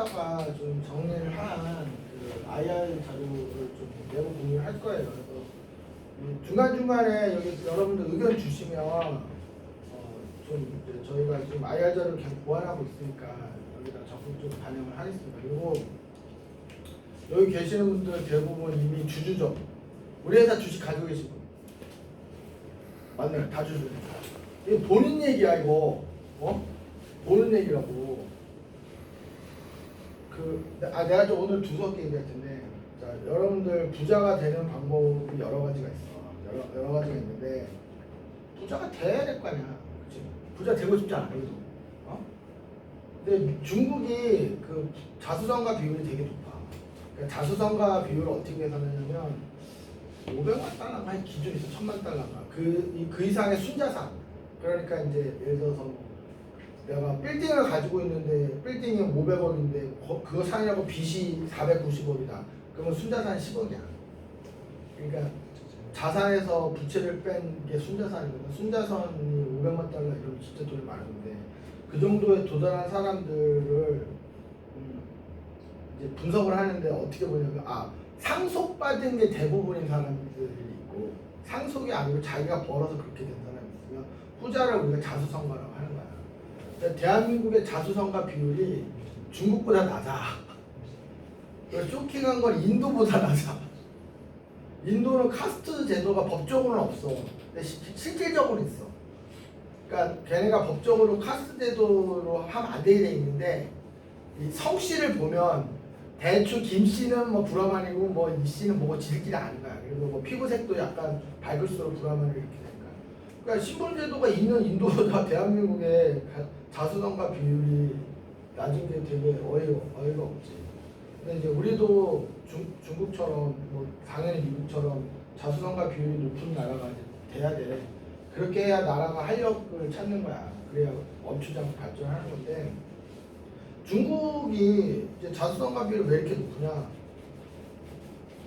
이따가 좀 정리를 한그 IR 자료를 좀 내고 공유를 할 거예요. 그래서 중간중간에 여기 여러분들 의견 주시면 좀 이제 저희가 지금 IR 자료를 계속 보완하고 있으니까 여기다 적극적으로 반영을 하겠습니다. 그리고 여기 계시는 분들 대부분 이미 주주죠. 우리 회사 주식 가지고 계신 분 맞나요? 다 주주. 이거 본인 얘기야 이거. 보는 얘기라고. 내가 좀 오늘 두서없게 얘기할 텐데, 자, 여러분들 부자가 되는 방법이 여러 가지가 있어. 여러 가지가 있는데, 부자가 돼야 될 거 아니야. 그치? 부자 되고 싶지 않아, 여기도. 근데 중국이 그 자수성가 비율이 되게 높아. 그러니까 자수성가 비율을 어떻게 계산하냐면, 500만 달러가 한 기준이 있어, 1000만 달러가. 그 이상의 순자산. 그러니까 이제 예를 들어서 내가 빌딩을 가지고 있는데 빌딩이 500억인데 그거 사려고 빚이 490억이다. 그러면 순자산이 10억이야. 그러니까 자산에서 부채를 뺀 게 순자산이거든. 순자산이 500만 달러 이러면 진짜 돈이 많은데 그 정도에 도달한 사람들을 이제 분석을 하는데 어떻게 보냐면 상속받은 게 대부분인 사람들이 있고 상속이 아니고 자기가 벌어서 그렇게 된 사람이 있으면 후자를 우리가 자수성가라고 하는 거야. 대한민국의 자수성가 비율이 중국보다 낮아. 쇼킹한 건 인도보다 낮아. 인도는 카스트 제도가 법적으로는 없어. 근데 실질적으로 있어. 그러니까 걔네가 법적으로 카스트 제도로 하면 안 되게 돼 있는데 이 성씨를 보면 대충 김 씨는 뭐 브라만이고 뭐 이 씨는 뭐고 지들끼리 아는 거야. 그리고 뭐 피부색도 약간 밝을수록 브라만이 이렇게 되니까. 그러니까 신분 제도가 있는 인도보다 대한민국의 자수성가 비율이 낮은 게 되게 어이가 없지. 근데 이제 우리도 중국처럼 뭐 당연히 미국처럼 자수성가 비율이 높은 나라가 돼야 돼. 그렇게 해야 나라가 활력을 찾는 거야. 그래야 멈추지 않고 발전하는 건데 중국이 이제 자수성가 비율이 왜 이렇게 높으냐?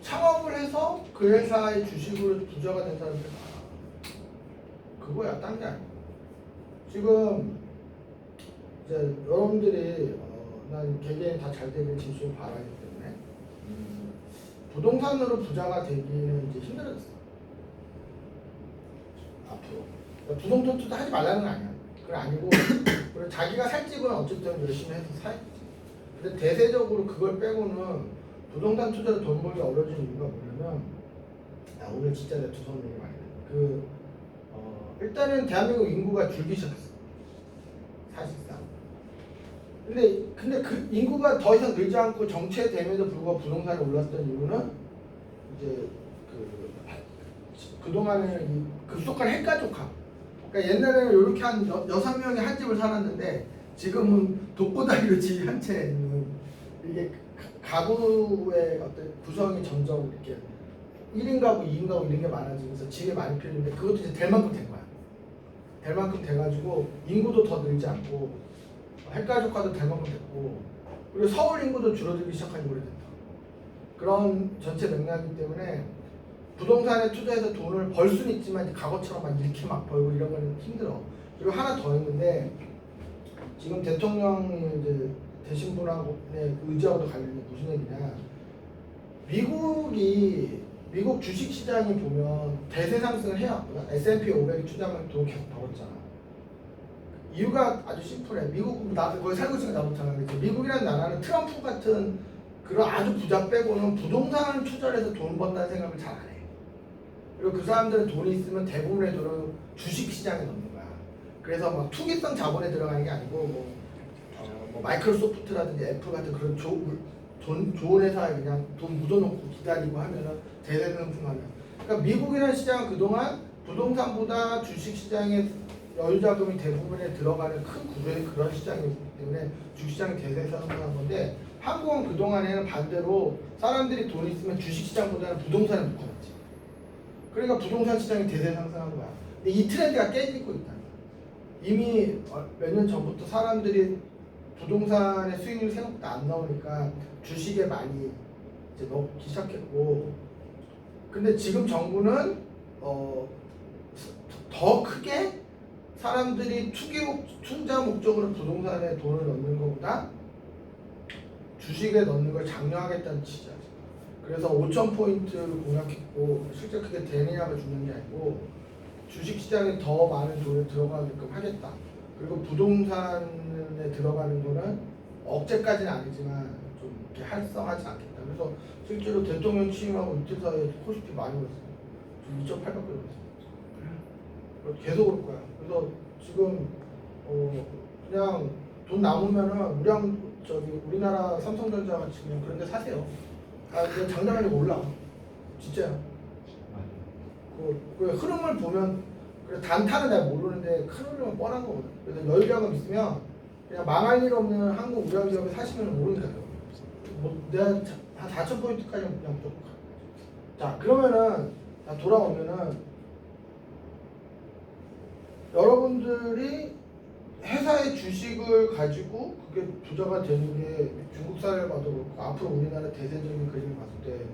창업을 해서 그 회사의 주식으로 부자가 된 사람들이 많아. 그거야, 딴 게 아니야. 지금 이제 여러분들이 난 개개인 다 잘 되길 진심으로 바라기 때문에 부동산으로 부자가 되기는 이제 힘들어졌어. 앞으로 부동산 투자 하지 말라는 건 아니야. 그건 아니고 그리고 자기가 살 집은 어쨌든 열심히 해서 사야지. 근데 대세적으로 그걸 빼고는 부동산 투자로 돈 벌기 어려워진 이유가 뭐냐면 오늘 진짜 내가 두서운 얘기 많이 해. 일단은 대한민국 인구가 줄기 시작했어. 사실상. 근데 그 인구가 더 이상 늘지 않고 정체됨에도 불구하고 부동산이 올랐던 이유는 이제 그동안에 급속한 핵가족화. 그러니까 옛날에는 이렇게 한 6명이 한 집을 살았는데 지금은 독고다이로 집 한 채 있는 이게 가구의 어떤 구성이 점점 이렇게 1인 가구, 2인 가구 이런 게 많아지면서 집이 많이 필요한데 그것도 이제 될 만큼 된 거야. 될 만큼 돼가지고 인구도 더 늘지 않고 핵가족화도 될 만큼 됐고 그리고 서울 인구도 줄어들기 시작한 지 오래됐다. 그런 전체 맥락이기 때문에 부동산에 투자해서 돈을 벌 수는 있지만 과거처럼 막 이렇게 막 벌고 이런 건 힘들어. 그리고 하나 더 있는데 지금 대통령이 이제 되신 분하고의 의지하고도 관련이 무슨 얘기냐? 미국 주식 시장이 보면 대세 상승을 해왔거든. S&P 500이 투자하면 돈 계속 벌었잖아. 이유가 아주 심플해. 나도 거기 살고 있으니까 나도 잘 알겠지. 미국이라는 나라는 트럼프 같은 그런 아주 부자 빼고는 부동산 투자를 해서 돈 번다는 생각을 잘 안 해. 그리고 그 사람들은 돈이 있으면 대부분의 돈을 주식 시장에 넣는 거야. 그래서 막 투기성 자본에 들어가는 게 아니고 뭐 마이크로소프트라든지 애플 같은 그런 좋은 회사에 그냥 돈 묻어놓고 기다리고 하면은 대세 상승하면. 그러니까 미국이라는 시장은 그동안 부동산보다 주식 시장에 여유 자금이 대부분에 들어가는 큰 구조의 그런 시장이기 때문에 주식시장이 대세 상승한 건데 한국은 그동안에는 반대로 사람들이 돈이 있으면 주식시장보다는 부동산에 묶어놨지. 그러니까 부동산 시장이 대세 상승한 거야. 근데 이 트렌드가 깨지고 있다. 이미 몇 년 전부터 사람들이 부동산의 수익률이 생각보다 안 나오니까 주식에 많이 이제 넣기 시작했고 근데 지금 정부는 더 크게 사람들이 투자 목적으로 부동산에 돈을 넣는 것보다 주식에 넣는 걸 장려하겠다는 취지야. 그래서 5,000포인트를 공약했고 실제 그게 되느냐가 중요한 게 아니고 주식시장에 더 많은 돈이 들어가게끔 하겠다. 그리고 부동산에 들어가는 거는 억제까지는 아니지만 좀 이렇게 활성하지 않겠다. 그래서 실제로 대통령 취임하고 이틀 사이에 코스피 많이 올랐어요. 지금 2.8밖에 올랐어요. 계속 올 거야. 그래서 지금 그냥 돈 남으면은 우리나라 삼성전자 같이 그냥 그런 데 사세요. 그냥 장담하려고 올라. 진짜요. 그 흐름을 보면 그래 단타는 내가 모르는데 큰 흐름은 뻔한 거거든. 그래서 여유자금 있으면 그냥 망할 일 없는 한국 우량기업에 사시면 모르니까요. 내가 한 4,000포인트까지 그냥 무조건 가. 자 그러면은 돌아오면은 여러분들이 회사의 주식을 가지고 그게 부자가 되는 게 중국 사례를 봐도 그렇고 앞으로 우리나라 대세적인 그림을 봤을 때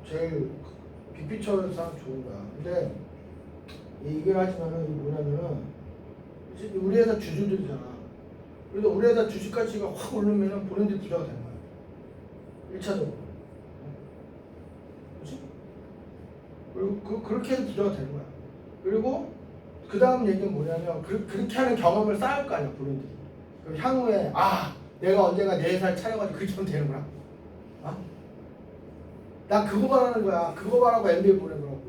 제일 빅피처상 좋은 거야. 근데 얘기를 하지만은 뭐냐면은 우리 회사 주주들이잖아. 그래서 우리 회사 주식 가치가 확 오르면은 본인들이 부자가 되는 거야. 1차적으로. 그렇지? 그리고 그렇게 해서 부자가 되는 거야. 그리고 그 다음 얘기는 뭐냐면 그렇게 하는 경험을 쌓을 거 아니야 본인들이. 그럼 향후에 내가 언젠가 내 회사를 차려가지고 그렇게 하면 되는 거야. 난 그거 바라는 거야. 그거 바라고 MBA 보낸 거라고.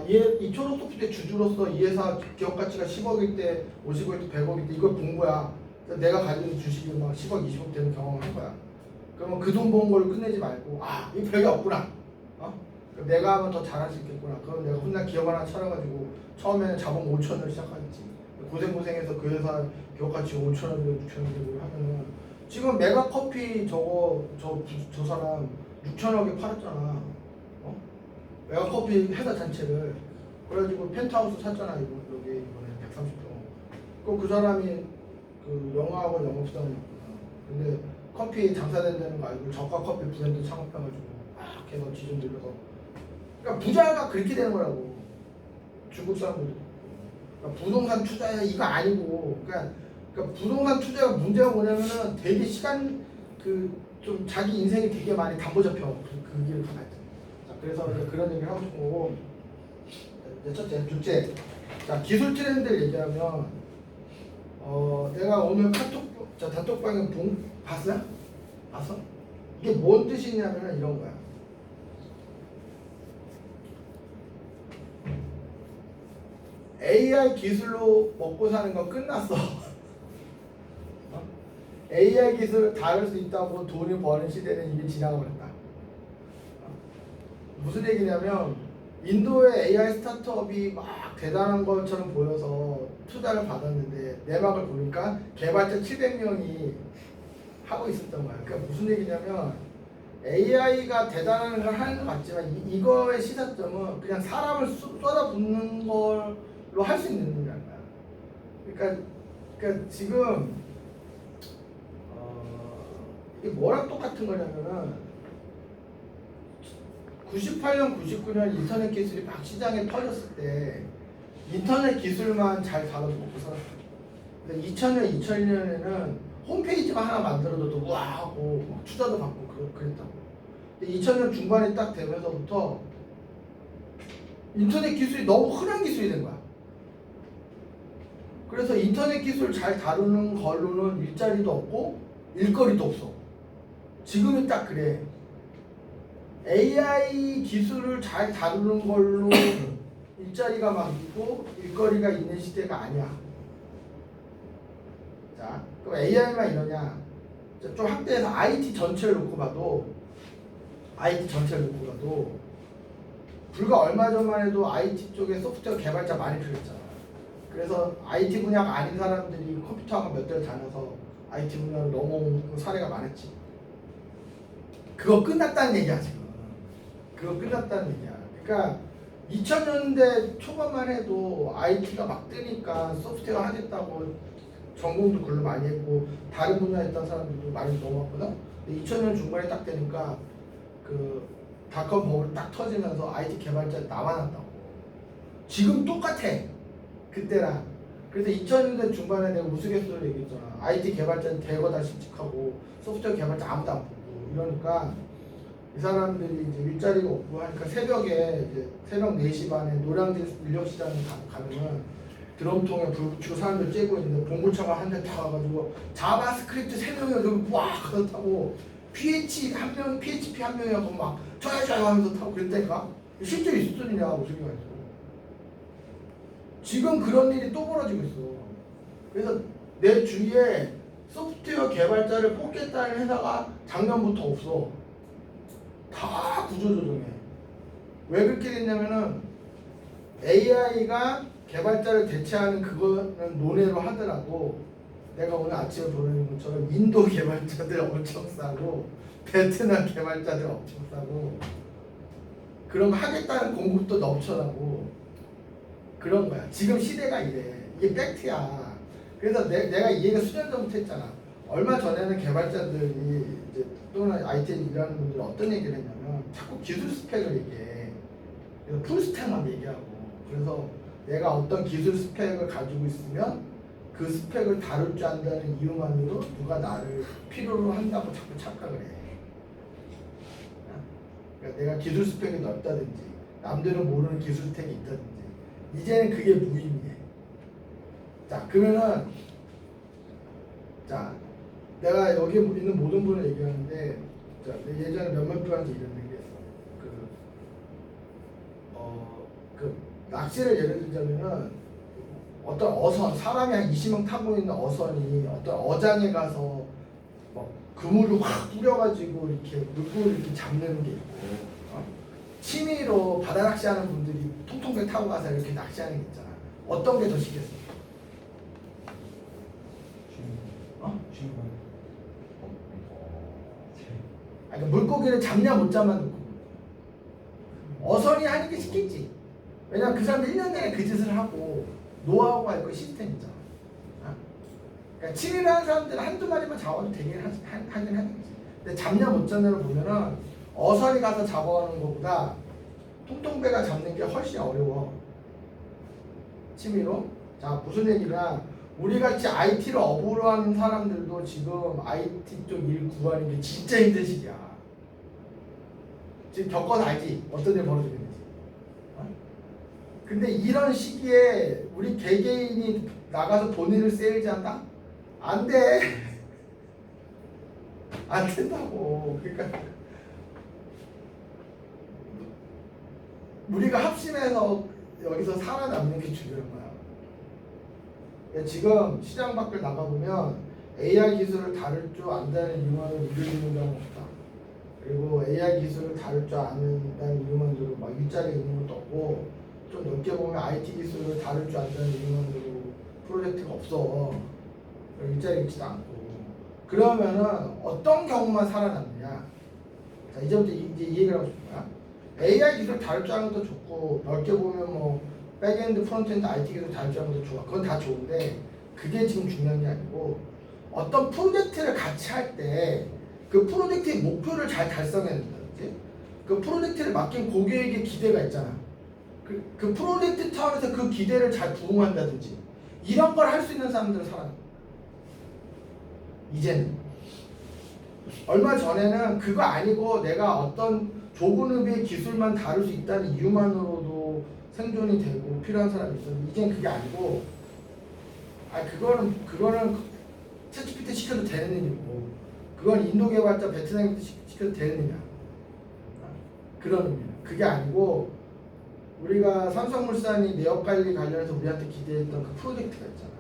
이 초록소프트의 주주로서 이 회사 기업 가치가 10억일 때, 50억일 때, 100억일 때 이걸 본 거야. 그래서 내가 가지고 있는 주식이 막 10억, 20억 되는 경험을 한 거야. 그러면 그 돈 번 걸 끝내지 말고 이 별게 없구나. 그럼 내가 하면 더 잘할 수 있겠구나. 그럼 내가 혼자 기업 하나 차려가지고 처음에는 자본 5천을 시작하겠지. 고생해서 그 회사 기업 가치 5천원 되고 6천원 되고 하면은 지금 메가커피 저 사람 6천억에 팔았잖아. 메가커피 회사 전체를. 그래가지고 펜트하우스 샀잖아. 이번에 130평. 그럼 그 사람이 그 영화학원 영업사원이었구나. 근데 커피 장사된다는 거 알고 저가 커피 브랜드 창업해가지고 걔가 지점 들여서. 그러니까 부자가 그렇게 되는 거라고. 중국 사람들도. 그러니까 부동산 투자야 이거 아니고. 그러니까 부동산 투자가 문제가 뭐냐면은 되게 시간 좀 자기 인생이 되게 많이 담보 잡혀 그 길을 가야 돼. 자 그래서 이제 그런 얘기를 하고 싶은 거고. 이제 첫째, 둘째. 자 기술 트렌드를 얘기하면 내가 오늘 단톡방에 봤어요? 봤어? 이게 뭔 뜻이냐면 이런 거야. AI 기술로 먹고 사는 건 끝났어. AI 기술을 다룰 수 있다고 돈을 버는 시대는 이미 지나가 버렸다. 무슨 얘기냐면 인도의 AI 스타트업이 막 대단한 것처럼 보여서 투자를 받았는데 내막을 보니까 개발자 700명이 하고 있었던 거야. 그러니까 무슨 얘기냐면 AI가 대단한 걸 하는 것 같지만 이거의 시사점은 그냥 사람을 쏟아붓는 걸로 할 수 있는 거야. 그러니까 지금 이게 뭐랑 똑같은 거냐면은 98년, 99년 인터넷 기술이 막 시장에 퍼졌을 때 인터넷 기술만 잘 다뤄서 먹고 살았어. 근데 2000년, 2001년에는 홈페이지만 하나 만들어도 우와 하고 막 투자도 받고 그랬다고. 근데 2000년 중반에 딱 되면서부터 인터넷 기술이 너무 흔한 기술이 된 거야. 그래서 인터넷 기술 잘 다루는 걸로는 일자리도 없고 일거리도 없어. 지금은 딱 그래. AI 기술을 잘 다루는 걸로 일자리가 막 있고 일거리가 있는 시대가 아니야. 자, 그럼 AI만 이러냐? 좀 확대해서 IT 전체를 놓고 봐도 불과 얼마 전만 해도 IT 쪽에 소프트웨어 개발자 많이 필요했잖아. 그래서 IT 분야가 아닌 사람들이 컴퓨터학원 몇 대를 다녀서 IT 분야로 넘어온 사례가 많았지. 그거 끝났다는 얘기야 지금. 그거 끝났다는 얘기야. 그러니까 2000년대 초반만 해도 IT가 막 뜨니까 소프트웨어 하겠다고 전공도 글로 많이 했고 다른 분야에 있던 사람들도 많이 넘어왔거든. 2000년 중반에 딱 되니까 그 닷컴 버블 딱 터지면서 IT 개발자 나와났다고. 지금 똑같아. 그때랑. 그래서 2000년대 중반에 내가 우스갯소리로 얘기했잖아. IT 개발자는 대거 다 실직하고 소프트웨어 개발자 아무도 안 뽑고 이러니까 이 사람들이 이제 일자리가 없고 하니까 새벽에 이제 새벽 4시 반에 노량진 인력시장에 가면은 드럼통에 불 붙이고 사람들 째고 있는데 봉고차가 한 대 타가지고 자바스크립트 3명이 그막 가서 타고 PHP 한 명이라고 막 저요 하면서 타고 그랬다니까. 실제 있었던 일이야. 무슨 얘기가 있어. 지금 그런 일이 또 벌어지고 있어. 그래서 내 주위에 소프트웨어 개발자를 뽑겠다는 회사가 작년부터 없어. 다 구조조정해. 왜 그렇게 됐냐면은 AI가 개발자를 대체하는 그거는 논외로 하더라도 내가 오늘 아침에 보는 것처럼 인도 개발자들 엄청 싸고 베트남 개발자들 엄청 싸고 그런 거 하겠다는 공급도 넘쳐나고 그런 거야. 지금 시대가 이래. 이게 팩트야. 그래서 내가 이 얘기를 수년 전부터 했잖아. 얼마 전에는 개발자들이 이제 또는 IT에 일하는 분들이 어떤 얘기를 했냐면 자꾸 기술 스펙을 얘기해. 그래서 풀스택만 얘기하고. 그래서 내가 어떤 기술 스펙을 가지고 있으면 그 스펙을 다룰 줄 안다는 이유만으로 누가 나를 필요로 한다고 자꾸 착각을 해. 그러니까 내가 기술 스펙이 넓다든지 남들은 모르는 기술 스펙이 있다든지 이제는 그게 무의미해. 자, 그러면은 자, 내가 여기 있는 모든 분을 얘기하는데 자, 예전에 몇몇 분한테 이런 얘기했어. 그 낚시를 예를 들자면은 어떤 어선, 사람이 한 20명 타고 있는 어선이 어떤 어장에 가서 막 그물을 확 뿌려가지고 이렇게 물고기를 이렇게 잡는 게 있고, 취미로 바다 낚시하는 분들이 통통배 타고 가서 이렇게 낚시하는 게 있잖아. 어떤 게 더 쉽겠어? 그러니까 물고기를 잡냐 못 잡냐 놓고 어선이 하는 게 쉽겠지. 왜냐면 그 사람들 1년 내내 그 짓을 하고 노하우가 있고 시스템 있잖아. 그러니까 취미를 하는 사람들은 한두 마리만 잡아도 되긴 하긴 하겠지. 근데 잡냐 못 잡냐를 보면은 어선이 가서 잡아오는 것보다 통통배가 잡는 게 훨씬 어려워. 취미로. 자, 무슨 얘기냐. 우리같이 IT를 업으로 하는 사람들도 지금 IT 쪽 일 구하는 게 진짜 힘든 시기야. 지금 겪어서 알지? 어떤 일 벌어지고 있는지. 근데 이런 시기에 우리 개개인이 나가서 본인을 세일즈한다? 안 돼. 안 된다고. 그러니까 우리가 합심해서 여기서 살아남는 게 중요한 거야. 지금 시장 밖을 나가보면 AI 기술을 다룰 줄 안다는 이유만으로 일을 있는 경우가 없다. 그리고 AI 기술을 다룰 줄 아는다는 이유만으로 막 일자리에 있는 것도 없고, 좀 넓게 보면 IT 기술을 다룰 줄 안다는 이유만으로 프로젝트가 없어. 일자리 있지도 않고. 그러면은 어떤 경우만 살아남느냐. 자, 이제부터 이제 이 얘기를 하고 싶은 거야. AI 기술 다룰 줄 아는 것도 좋고, 넓게 보면 뭐 백엔드, 프론트엔드, IT 기술 다룰 줄 아는 것도 좋아. 그건 다 좋은데 그게 지금 중요한 게 아니고, 어떤 프로젝트를 같이 할 때 그 프로젝트의 목표를 잘 달성해야 된다든지, 그 프로젝트를 맡긴 고객에게 기대가 있잖아. 그 프로젝트 차원에서 그 기대를 잘 부응한다든지, 이런 걸 할 수 있는 사람들은 살아요. 이제는. 얼마 전에는 그거 아니고 내가 어떤 좁은 의미의 기술만 다룰 수 있다는 이유만으로도 생존이 되고 필요한 사람이 있었는데, 이제는 그게 아니고, 그거는 챗GPT 시켜도 되는 일이고, 그건 인도 개발자 베트남 시켜도 되는 일이야. 그런 의미야. 그게 아니고, 우리가 삼성물산이 내역 관리 관련해서 우리한테 기대했던 그 프로젝트가 있잖아.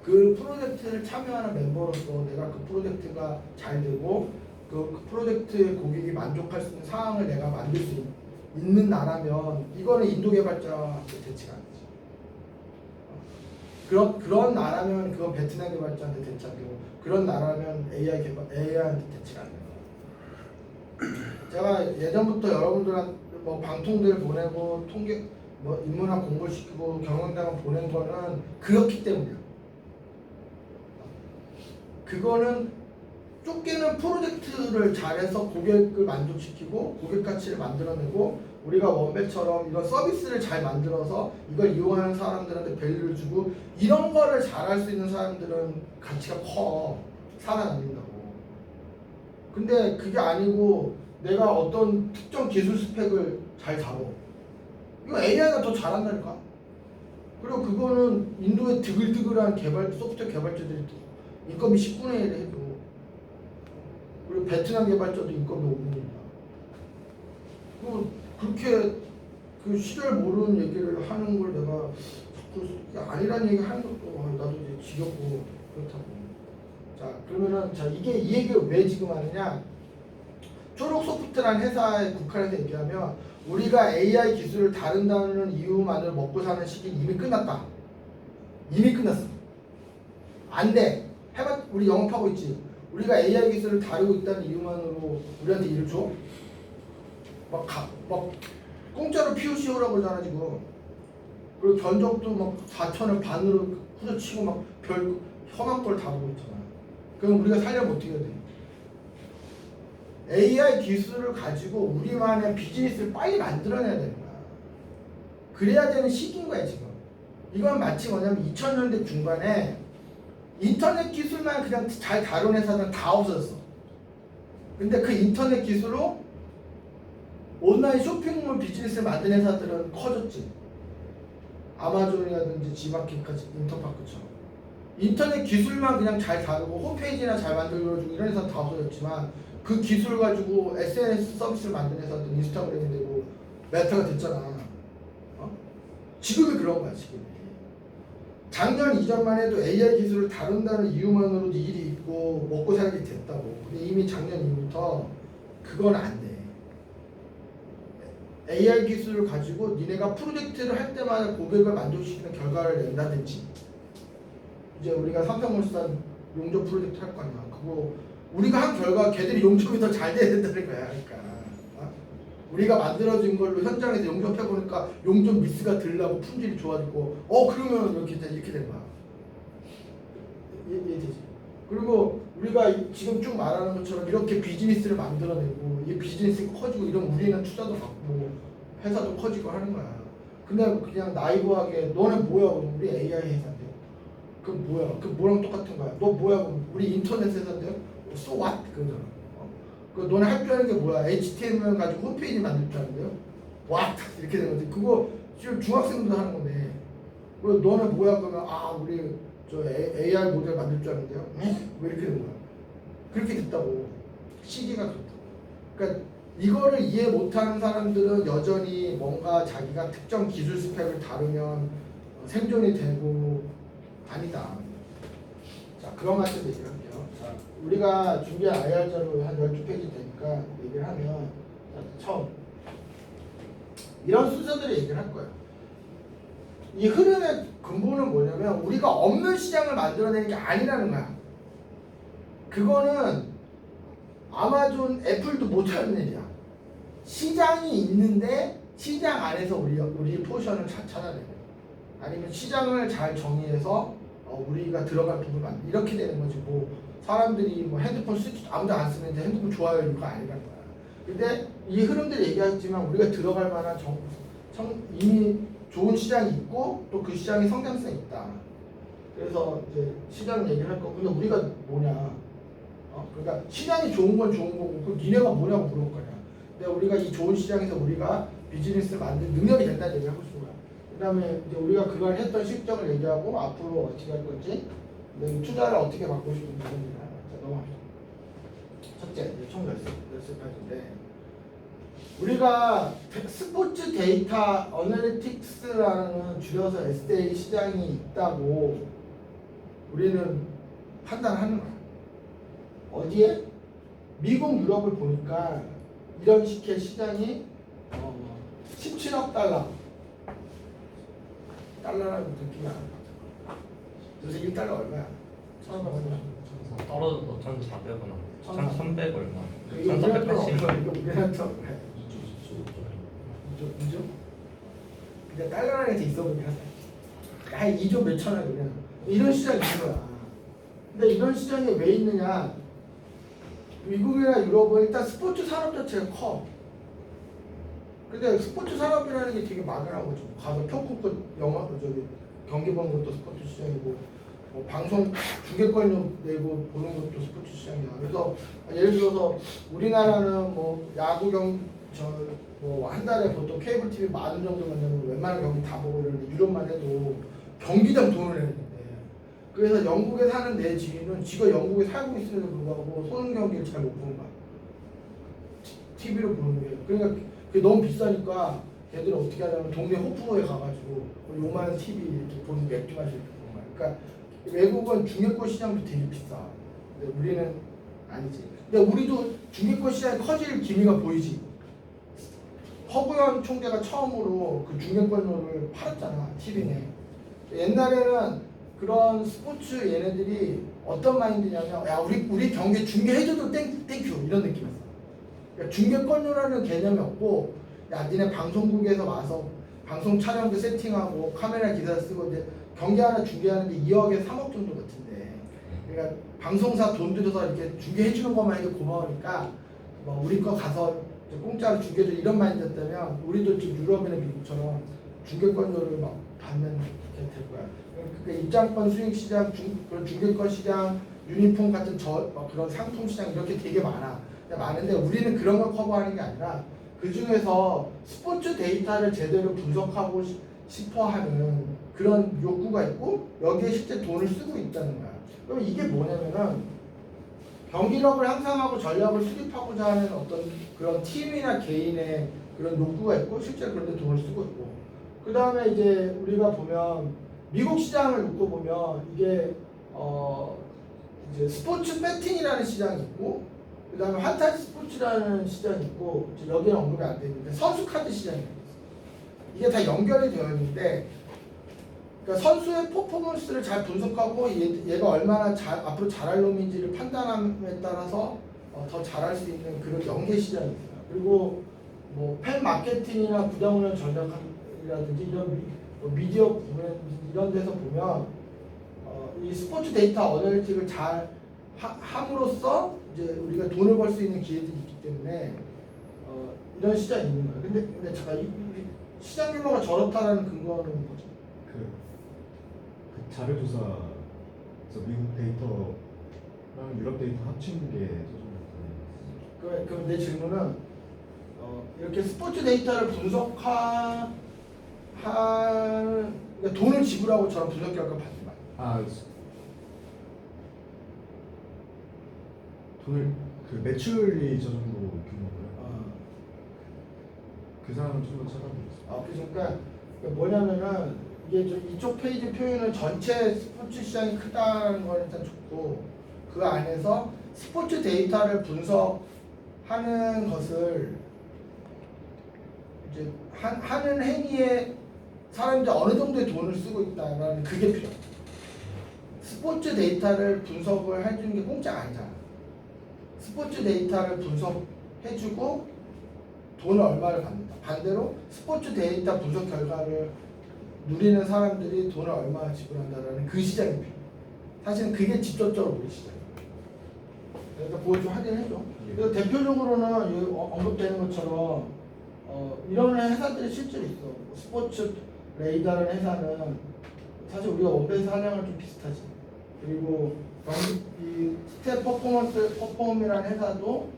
그 프로젝트를 참여하는 멤버로서 내가 그 프로젝트가 잘 되고 그 프로젝트의 고객이 만족할 수 있는 상황을 내가 만들 수 있는 나라면, 이거는 인도 개발자한테 대치가 안 되지. 그런 나라면 그건 베트남 개발자한테 대치 안 되고, 그런 나라면 AI한테 대치가 안 돼요. 제가 예전부터 여러분들한테 뭐 방통들 보내고 통계 뭐 인문학 공부를 시키고 경영당을 보낸 거는 그렇기 때문이야. 그거는 쫓기는 프로젝트를 잘해서 고객을 만족시키고 고객 가치를 만들어내고 우리가 원배처럼 이런 서비스를 잘 만들어서 이걸 이용하는 사람들한테 밸류를 주고 이런 거를 잘할 수 있는 사람들은 가치가 커. 살아남는다고. 근데 그게 아니고 내가 어떤 특정 기술 스펙을 잘 다뤄. 이거 AI가 더 잘한다니까. 그리고 그거는 인도의 드글드글한 소프트웨어 개발자들이 인건비 10분의 1을 해줘. 그리고 베트남 개발자도 인건비 5분의 1이야. 그렇게 그 시절 모르는 얘기를 하는 걸 내가 자꾸 아니란 얘기 하는 것도 나도 이제 지겹고 그렇다고. 자, 그러면은 자 이게 이 얘기를 왜 지금 하느냐? 초록소프트라는 회사에 국한해서 얘기하면 우리가 AI 기술을 다룬다는 이유만으로 먹고 사는 시기는 이미 끝났다. 이미 끝났어. 안 돼. 해봐. 우리 영업하고 있지. 우리가 AI 기술을 다루고 있다는 이유만으로 우리한테 일을 줘? 막 공짜로 POC 오라고 그러잖아 지금. 그리고 견적도 막 4천을 반으로 후려치고 막 별 험한 걸 다 보고 있잖아. 그럼 우리가 살려면 어떻게 해야 돼? AI 기술을 가지고 우리만의 비즈니스를 빨리 만들어내야 되는 거야. 그래야 되는 시기인 거야 지금. 이건 마치 뭐냐면 2000년대 중반에 인터넷 기술만 그냥 잘 다룬 회사들은 다 없어졌어. 근데 그 인터넷 기술로 온라인 쇼핑몰 비즈니스를 만든 회사들은 커졌지. 아마존이라든지 지마켓까지 인터파크처럼. 인터넷 기술만 그냥 잘 다루고 홈페이지나 잘 만들어주고 이런 회사 다 없어졌지만 그 기술 가지고 SNS 서비스를 만든 회사들 인스타그램이 되고 메타가 됐잖아. 어? 지금이 그런 거야 지금. 작년 이전만 해도 AI 기술을 다룬다는 이유만으로도 일이 있고 먹고 살게 됐다고. 근데 이미 작년 이후부터 그건 안 돼. AI 기술을 가지고 니네가 프로젝트를 할 때마다 고객을 만족시키는 결과를 낸다든지 이제 우리가 삼성물산 용접 프로젝트 할 거 아니야. 그거 우리가 한 결과 걔들이 용접이 더 잘 돼야 된다는 거야. 그러니까 어? 우리가 만들어진 걸로 현장에서 용접해 보니까 용접 미스가 덜 나고 품질이 좋아지고 그러면 이렇게 된 거야. 이해되지? 그리고 우리가 지금 쭉 말하는 것처럼 이렇게 비즈니스를 만들어내고 이 비즈니스가 커지고 이런 우리는 투자도 받고 회사도 커지고 하는 거야. 근데 그냥 나이브하게 너네 뭐야? 그럼 우리 AI 회사인데. 그 뭐야? 그 뭐랑 똑같은 거야? 너 뭐야? 그럼 우리 인터넷 회사인데요? So what? 그러잖아. 그 너네 할 줄 아는 게 뭐야? HTML 가지고 홈페이지 만들 줄 아는데요? What? 이렇게 되는 거지. 그거 지금 중학생들도 하는 건데. 그 너네 뭐야? 그러면 우리 저 AI 모델 만들 줄 아는데요? 왜 이렇게 되는 거야? 그렇게 됐다고. 시기가 그렇다고. 그러니까 이거를 이해 못하는 사람들은 여전히 뭔가 자기가 특정 기술 스펙을 다루면 생존이 되고 아니다. 자, 그런 말씀 얘기를 할게요. 자, 우리가 준비한 IR 자료 한 12페이지 되니까 얘기를 하면 자, 처음 이런 순서대로 얘기를 할 거예요. 이 흐름의 근본은 뭐냐면 우리가 없는 시장을 만들어내는 게 아니라는 거야. 그거는 아마존, 애플도 못하는 일이야. 시장이 있는데 시장 안에서 우리 포션을 잘 찾아내는 거야. 아니면 시장을 잘 정의해서 우리가 들어갈 부분 만 이렇게 되는 거지. 뭐 사람들이 뭐 핸드폰 스위치 아무도 안 쓰는데 핸드폰 좋아요 이거 아니라는 거야. 근데 이 흐름들 얘기했지만 우리가 들어갈 만한 이미 좋은 시장이 있고 또 그 시장이 성장성이 있다. 그래서 이제 시장 얘기를 할 거. 근데 우리가 뭐냐? 그러니까 시장이 좋은 건 좋은 거고 그 니네가 뭐냐고 물어볼 거냐. 근데 우리가 이 좋은 시장에서 우리가 비즈니스를 만들 능력이 된다는 얘기를 하고 싶은 거야. 그다음에 이제 우리가 그걸 했던 실적을 얘기하고 앞으로 어떻게 할 건지, 투자를 어떻게 받고 싶은지 이런 얘기를 하자. 넘어갑시다. 첫째, 총 10가지인데 우리가 스포츠 데이터 어널리틱스라는 줄여서 SA 시장이 있다고 우리는 판단하는 거야. 어디에? 미국, 유럽을 보니까 이런 식의 시장이 17억 달러라고 느낌이 안 나. 요새 1달러 얼마야? 1,000원 얼마? 떨어져서 1,400원, 1,300 얼마, 이거 1,380원. 이거 우리한테 그래. 2조? 근데 달러라는 게 있어 보면 한 2조 몇천 원 그냥 이런 시장이 있는 거야. 근데 이런 시장이 왜 있느냐? 미국이나 유럽은 일단 스포츠 산업 자체가 커. 근데 스포츠 산업이라는 게 되게 막연하고 좀 가서 표 끊고 영화 저기 경기 보는 것도 스포츠 시장이고 뭐 방송 중계권 내고 보는 것도 스포츠 시장이야. 그래서 예를 들어서 우리나라는 뭐 야구 뭐 한 달에 보통 케이블 TV 10,000원 정도 만나면 웬만한 경기 다 보고 이러는데 유럽만 해도 경기장 돈을 내야 되는데 그래서 영국에 사는 내 지인은 지가 영국에 살고 있음에도 불구하고 소는 경기를 잘 못 보는 거야. TV로 보는 게. 그러니까 그게 너무 비싸니까 걔들은 어떻게 하냐면 동네 호프로에 가가지고 요만한 TV 이렇게 보는 맥주 마실 때 보는 거야. 그러니까 외국은 중계권 시장도 되게 비싸. 근데 우리는 아니지. 근데 우리도 중계권 시장이 커질 기미가 보이지. 허구현 총재가 처음으로 그 중계권료를 팔았잖아, TV에. 옛날에는 그런 스포츠 얘네들이 어떤 마인드냐면, 야, 우리 경기 중계해줘도 땡큐 이런 느낌이었어. 그러니까 중계권료라는 개념이 없고, 야, 니네 방송국에서 와서 방송 촬영도 세팅하고 카메라 기사 쓰고 이제 경기 하나 중계하는데 2억에 3억 정도 같은데, 그러니까 방송사 돈 들여서 이렇게 중계해주는 것만 해도 고마우니까 뭐 우리 거 가서 공짜로 중계도 이런 마인드였다면 우리도 지금 유럽이나 미국처럼 중계권료를 막 받는 게 될 거야. 그러니까 입장권 수익 시장, 그런 중계권 시장, 유니폼 같은 그런 상품 시장 이렇게 되게 많은데 우리는 그런 걸 커버하는 게 아니라 그 중에서 스포츠 데이터를 제대로 분석하고 싶어하는 그런 욕구가 있고 여기에 실제 돈을 쓰고 있다는 거야. 그럼 이게 뭐냐면은 경기력을 향상하고 전략을 수립하고자 하는 어떤 그런 팀이나 개인의 그런 욕구가 있고 실제 그런 데 돈을 쓰고 있고 그 다음에 이제 우리가 보면 미국 시장을 놓고 보면 이게 이제 스포츠 배팅이라는 시장이 있고 그 다음에 환타지 스포츠라는 시장이 있고 여기는 언급이 안 되어 있는데 선수 카드 시장이 있어요. 이게 다 연결이 되어 있는데 그러니까 선수의 퍼포먼스를 잘 분석하고 얘가 얼마나 앞으로 잘할 놈인지를 판단함에 따라서 더 잘할 수 있는 그런 연계 시장이 있어요. 그리고 뭐 팬 마케팅이나 구단 운영 전략이라든지 이런 미디어 부분 이런 데서 보면 이 스포츠 데이터 어널리틱을 잘 함으로써 이제 우리가 돈을 벌 수 있는 기회들이 있기 때문에 이런 시장이 있는 거예요. 근데 잠깐 이 시장 규모가 저렇다라는 근거는 뭐죠? 그 자료조사에서 미국 데이터랑 유럽 데이터 합친 게 그럼 내 질문은 이렇게 스포츠 데이터를 분석한 그러니까 돈을 지불하고 저런 분석 결과 받는 거야. 돈을 그 매출이 저 정도 규모고요. 그 사람은 좀 더 찾아보겠습니다. 그러니까 뭐냐면은 이게 이쪽 페이지 표현은 전체 스포츠 시장이 크다는 건 일단 좋고 그 안에서 스포츠 데이터를 분석하는 것을 이제 하는 행위에 사람들이 어느 정도의 돈을 쓰고 있다라는 그게 필요해. 스포츠 데이터를 분석을 해주는 게 공짜가 아니잖아. 스포츠 데이터를 분석해주고 돈을 얼마를 받는다. 반대로 스포츠 데이터 분석 결과를 누리는 사람들이 돈을 얼마나 지불한다라는 그 시장이 필요해. 사실은 그게 직접적으로 우리 시장이야. 그러니까 그걸 좀 확인해줘. 그래서 대표적으로는 언급되는 것처럼 이런 회사들이 실제로 있어. 스포츠 레이더라는 회사는 사실 우리가 원베이스 한량을 좀 비슷하지. 그리고 이 스텝 퍼폼이라는 회사도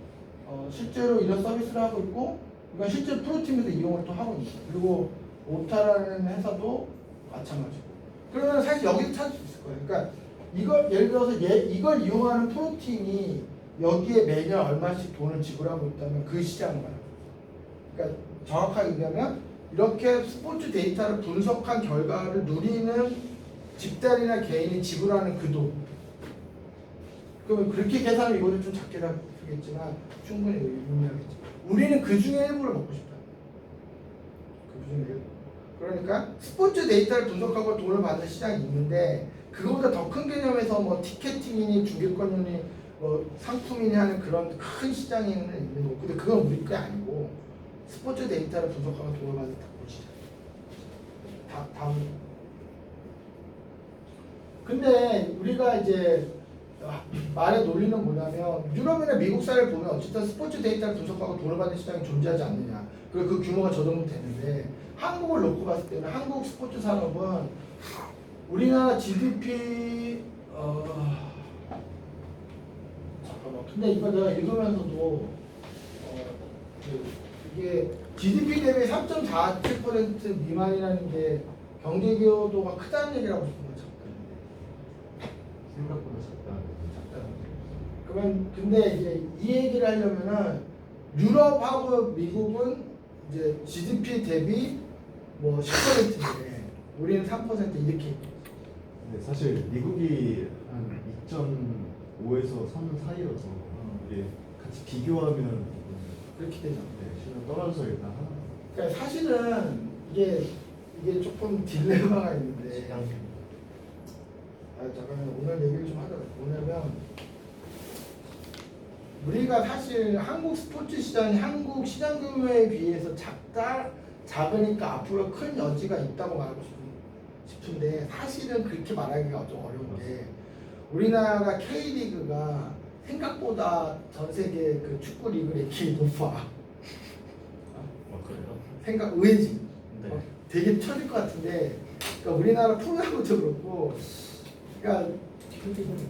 실제로 이런 서비스를 하고 있고 이건 실제 프로팀에서 이용을 또 하고 있어. 그리고 오타라는 회사도 마찬가지고. 그러면 사실 여기서 찾을 수 있을 거예요. 그러니까 이걸 예를 들어서 이걸 이용하는 프로팀이 여기에 매년 얼마씩 돈을 지불하고 있다면 그 시장을 말합니다. 그러니까 정확하게 얘기하면 이렇게 스포츠 데이터를 분석한 결과를 누리는 집단이나 개인이 지불하는 그 돈. 그러면 그렇게 계산하면 이거를 좀 작게 잡겠지만 충분히 의미하겠지. 우리는 그 중에 일부를 먹고 싶다. 그 중에 일부. 그러니까 스포츠 데이터를 분석하고 돈을 받는 시장이 있는데 그거보다 더 큰 개념에서 뭐 티켓팅이니 중계권이니 뭐 상품이니 하는 그런 큰 시장이 있는 거고 근데 그건 우리 게 아니고 스포츠 데이터를 분석하고 돈을 받는 곳이다. 다음. 근데 우리가 이제 말의 논리는 뭐냐면 유럽이나 미국 사례를 보면 어쨌든 스포츠 데이터를 분석하고 돈을 받는 시장이 존재하지 않느냐. 그리고 그 규모가 저 정도 되는데 한국을 놓고 봤을 때는 한국 스포츠 산업은 우리나라 GDP 잠깐만. 근데 이거 내가 읽으면서도 이게 GDP 대비 3.47% 미만이라는 게 경제 기여도가 크다는 얘기라고 싶은 거죠. 생각보다 작다. 그러면 근데 이제 이 얘기를 하려면은 유럽하고 미국은 이제 GDP 대비 뭐 10%인데 우리는 3% 이렇게. 근데 사실 미국이 한 2.5에서 3 사이라서 이게 같이 비교하면 그렇게 되죠. 실은 떨어져서 일단 하나. 그러니까 사실은 이게 조금 딜레마가 있는데. 시장 잠깐만 오늘 얘기를 좀 하자. 뭐냐면 우리가 사실 한국 스포츠 시장이 한국 시장 규모에 비해서 작으니까 앞으로 큰 여지가 있다고 말하고 싶은데 사실은 그렇게 말하기가 좀 어려운 게 우리나라 K리그가 생각보다 전 세계 그 축구 리그 랭킹이 높아. 그래요? 생각 의외지. 네. 되게 쳐질 것 같은데, 그러니까 우리나라 프로야구도 그렇고, 그러니까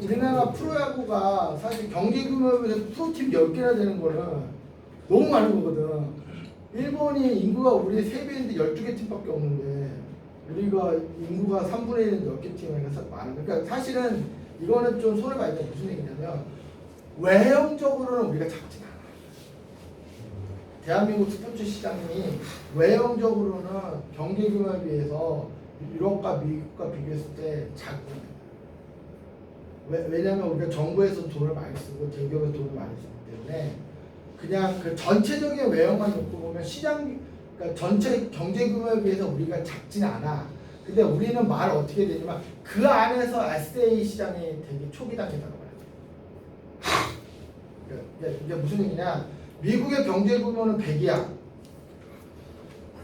우리나라 프로야구가 사실 경기 규모에서 프로팀 10개나 되는 거는 너무 많은 거거든. 일본이 인구가 우리 3배인데 12개 팀밖에 없는데 우리가 인구가 3분의 1인데 10개 팀이니까 많은 거야. 그러니까 사실은 이거는 좀 손을 봐야 돼. 무슨 얘기냐면 외형적으로는 우리가 작진 않아. 대한민국 스포츠 시장이 외형적으로는 경제 규모에 비해서 유럽과 미국과 비교했을 때 작거든. 왜냐면 우리가 정부에서 돈을 많이 쓰고 대기업에서 돈을 많이 쓰기 때문에 그냥 그 전체적인 외형만 놓고 보면 시장, 그러니까 전체 경제 규모에 비해서 우리가 작진 않아. 근데 우리는 말 어떻게 되냐면 그 안에서 SA 시장이 되게 초기 단계라고 말해요. 이게 무슨 얘기냐? 미국의 경제 규모는 100이야.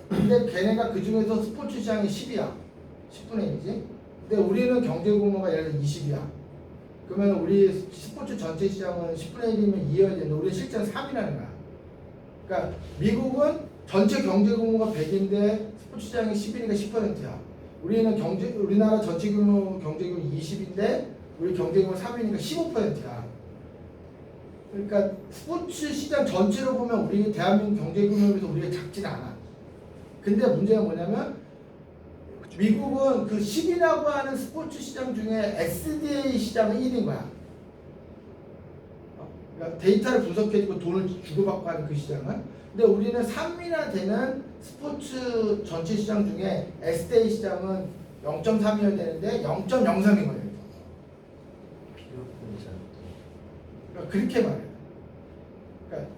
근데 걔네가 그 중에서 스포츠 시장이 10이야. 10분의 1이지. 근데 우리는 경제 규모가 예를 들어 20이야. 그러면 우리 스포츠 전체 시장은 10분의 1이면 2여야 되는데 우리는 실제는 3이라는 거야. 그러니까 미국은 전체 경제 규모가 100인데 스포츠 시장이 10이니까 10%야. 우리나라 전체 규모 경제 규모 20인데 우리 경제 규모 3이니까 15%야. 그러니까 스포츠 시장 전체로 보면 우리 대한민국 경제 규모에 비해서 우리가 작진 않아. 근데 문제가 뭐냐면 미국은 그 10이라고 하는 스포츠 시장 중에 SDA 시장은 1인 거야. 그러니까 데이터를 분석해주고 돈을 주고받고 하는 그 시장은. 근데 우리는 3이나 되는 스포츠 전체 시장 중에 SDA 시장은 0.3이어야 되는데 0.03인 거예요. 그러니까 그렇게 말해요. 그러니까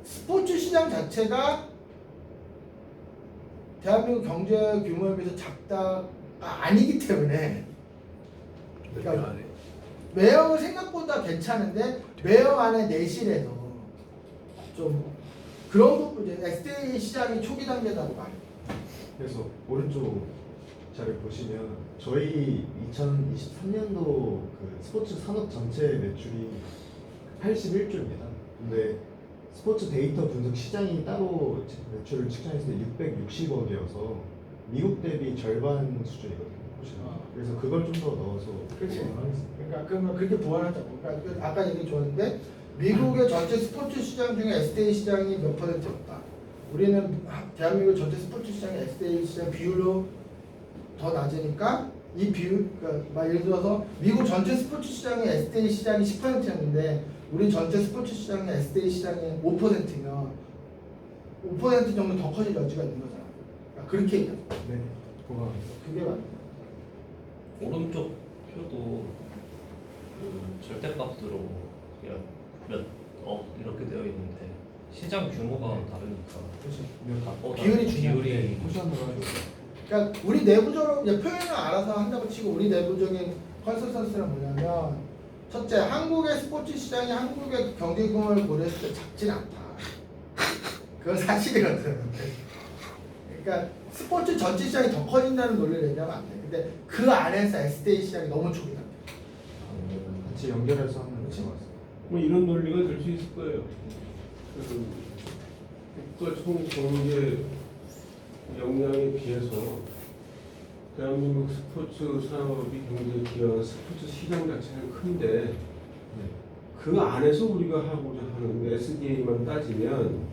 스포츠 시장 자체가 대한민국 경제 규모에 비해서 작다가 아니기 때문에 그러니까 외형은 생각보다 괜찮은데 외형 안에 내실에서 좀 그런 부분 이제 SDA 시장이 초기 단계라고 말해요. 그래서 오른쪽 자료 보시면 저희 2023년도 그 스포츠 산업 전체 매출이 81조입니다. 근데 스포츠 데이터 분석 시장이 따로 매출을 측정했을 때 660억이어서 미국 대비 절반 수준이거든요. 그래서 그걸 좀 더 넣어서 그렇지. 보완하겠습니다. 그러니까 그러면 그렇게 보완하자고. 그러니까 아까 얘기 좋았는데 미국의 전체 스포츠 시장 중에 SDA 시장이 몇 %였다. 우리는 대한민국 전체 스포츠 시장의 SDA 시장 비율로 더 낮으니까 이 비율, 그러니까 예를 들어서 미국 전체 스포츠 시장의 SDA 시장이 10%였는데 우리 전체 스포츠 시장의 SDA 시장이 5%면 5% 정도 더 커질 여지가 있는 거잖아. 그러니까 그렇게 얘기하죠. 네, 보완하겠습니다. 그게 맞아요. 오른쪽 표도 그 절대값으로 몇억 이렇게 되어 있는데 시장 규모가 다르니까 그렇죠. 비율이 쿠션으로 하죠. 그러니까 우리 내부적으로 이제 표현을 알아서 한다고 치고 우리 내부적인 컨센서스는 뭐냐면 첫째, 한국의 스포츠 시장이 한국의 경제 규모를 고려했을 때 작진 않다. 그건 사실이거든. 그러니까 스포츠 전체 시장이 더 커진다는 논리를 얘기하면 안 돼. 근데 그 안에서 SDA 시장이 너무 초기다. 같이 연결해서 하면 그렇지. 될것 같습니다. 뭐 이런 논리가 될 수 있을 거예요. 국가 총 경제 역량에 비해서 대한민국 스포츠 산업이 굉장히 기여하는 스포츠 시장 자체는 큰데 네. 그 안에서 우리가 하고자 하는 SDA만 따지면